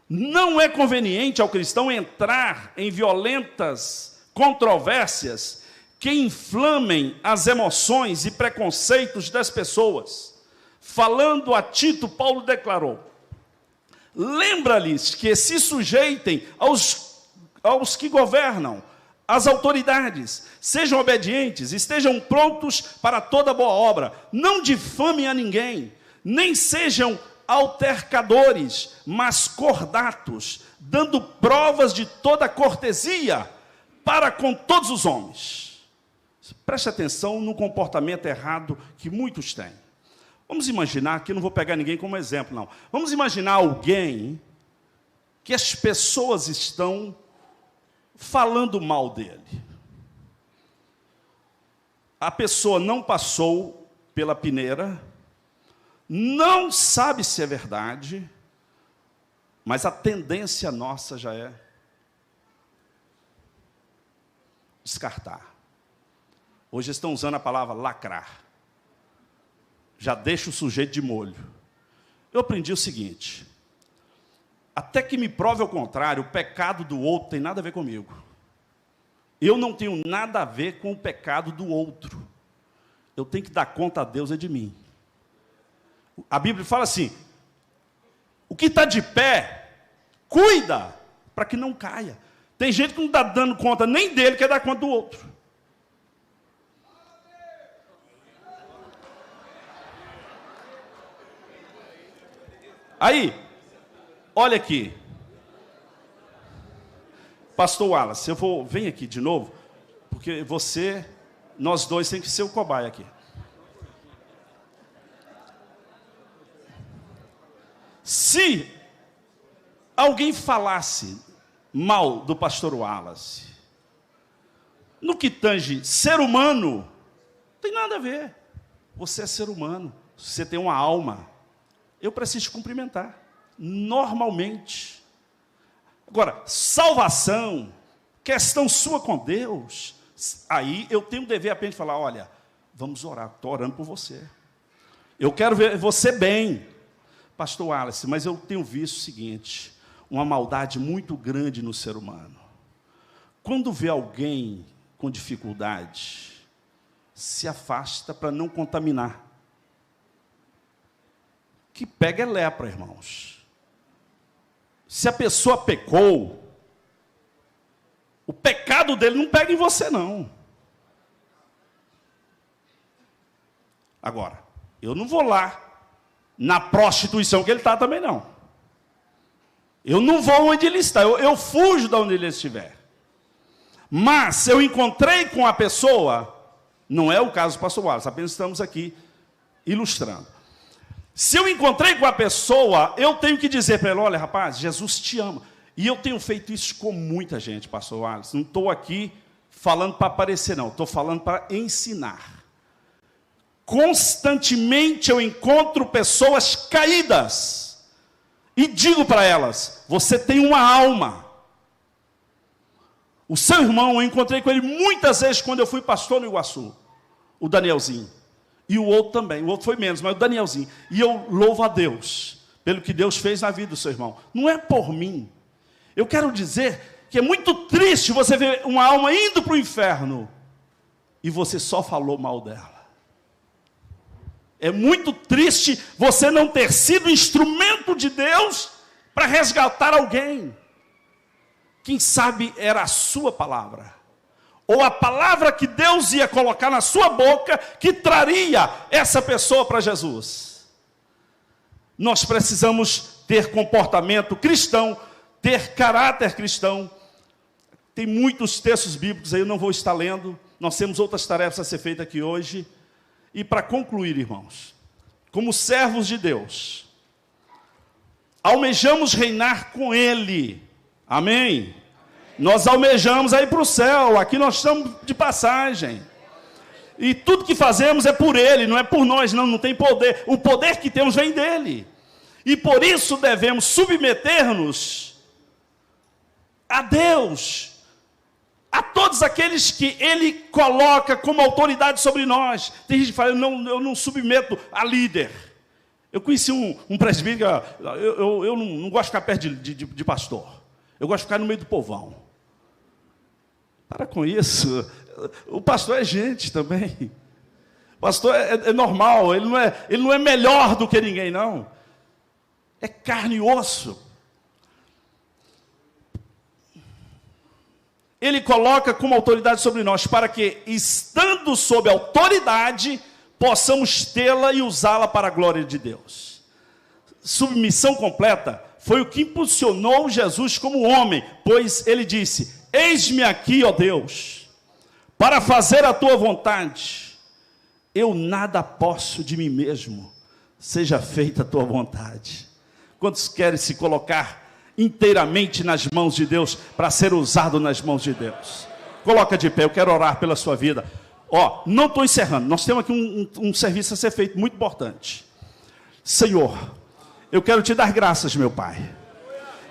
[SPEAKER 1] Não é conveniente ao cristão entrar em violentas controvérsias que inflamem as emoções e preconceitos das pessoas. Falando a Tito, Paulo declarou: lembra-lhes que se sujeitem aos que governam, as autoridades, sejam obedientes, estejam prontos para toda boa obra, não difamem a ninguém, nem sejam altercadores, mas cordatos, dando provas de toda cortesia para com todos os homens. Preste atenção no comportamento errado que muitos têm. Vamos imaginar, aqui não vou pegar ninguém como exemplo, não. Vamos imaginar alguém que as pessoas estão falando mal dele. A pessoa não passou pela peneira, não sabe se é verdade, mas a tendência nossa já é descartar. Hoje estão usando a palavra lacrar. Já deixa o sujeito de molho. Eu aprendi o seguinte: até que me prove ao contrário, o pecado do outro tem nada a ver comigo. Eu não tenho nada a ver com o pecado do outro. Eu tenho que dar conta a Deus é de mim. A Bíblia fala assim: o que está de pé, cuida para que não caia. Tem gente que não está dando conta nem dele, quer dar conta do outro. Aí, olha aqui. Pastor Wallace, vem aqui de novo, porque nós dois temos que ser o cobaia aqui. Se alguém falasse mal do pastor Wallace, no que tange ser humano, não tem nada a ver. Você é ser humano, você tem uma alma. Eu preciso te cumprimentar, normalmente. Agora, salvação, questão sua com Deus, aí eu tenho o dever apenas de falar, olha, vamos orar, estou orando por você. Eu quero ver você bem. Pastor Wallace, mas eu tenho visto o seguinte, uma maldade muito grande no ser humano. Quando vê alguém com dificuldade, se afasta para não contaminar. Que pega é lepra, irmãos. Se a pessoa pecou, o pecado dele não pega em você, não. Agora, eu não vou lá na prostituição que ele está também, não. Eu não vou onde ele está, eu fujo de onde ele estiver. Mas, se eu encontrei com a pessoa, não é o caso do pastor Wallace, apenas estamos aqui ilustrando. Se eu encontrei com a pessoa, eu tenho que dizer para ele, olha, rapaz, Jesus te ama. E eu tenho feito isso com muita gente, pastor Wallace. Não estou aqui falando para aparecer, não. Estou falando para ensinar. Constantemente eu encontro pessoas caídas. E digo para elas, você tem uma alma. O seu irmão, eu encontrei com ele muitas vezes quando eu fui pastor no Iguaçu. O Danielzinho. E o outro também. O outro foi menos, mas o Danielzinho. E eu louvo a Deus pelo que Deus fez na vida do seu irmão. Não é por mim. Eu quero dizer que é muito triste você ver uma alma indo para o inferno e você só falou mal dela. É muito triste você não ter sido instrumento de Deus para resgatar alguém. Quem sabe era a sua palavra. Ou a palavra que Deus ia colocar na sua boca, que traria essa pessoa para Jesus. Nós precisamos ter comportamento cristão, ter caráter cristão. Tem muitos textos bíblicos aí, eu não vou estar lendo. Nós temos outras tarefas a ser feitas aqui hoje. E para concluir, irmãos, como servos de Deus, almejamos reinar com Ele. Amém? Nós almejamos aí para o céu, aqui nós estamos de passagem. E tudo que fazemos é por Ele, não é por nós, não tem poder. O poder que temos vem dEle. E por isso devemos submeter-nos a Deus, a todos aqueles que Ele coloca como autoridade sobre nós. Tem gente que fala, eu não submeto a líder. Eu conheci um presbítero, eu não gosto de ficar perto de pastor. Eu gosto de ficar no meio do povão. Para com isso. O pastor é gente também. O pastor é normal, ele não é melhor do que ninguém, não. É carne e osso. Ele coloca como autoridade sobre nós, para que, estando sob autoridade, possamos tê-la e usá-la para a glória de Deus. Submissão completa foi o que impulsionou Jesus como homem, pois ele disse, eis-me aqui, ó Deus, para fazer a tua vontade. Eu nada posso de mim mesmo, seja feita a tua vontade. Quantos querem se colocar inteiramente nas mãos de Deus, para ser usado nas mãos de Deus? Coloca de pé, eu quero orar pela sua vida. Não estou encerrando, nós temos aqui um serviço a ser feito, muito importante. Senhor, eu quero te dar graças, meu Pai.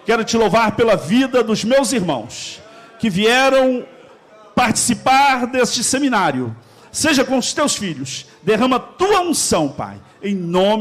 [SPEAKER 1] Quero te louvar pela vida dos meus irmãos, que vieram participar deste seminário. Seja com os teus filhos, derrama tua unção, Pai, em nome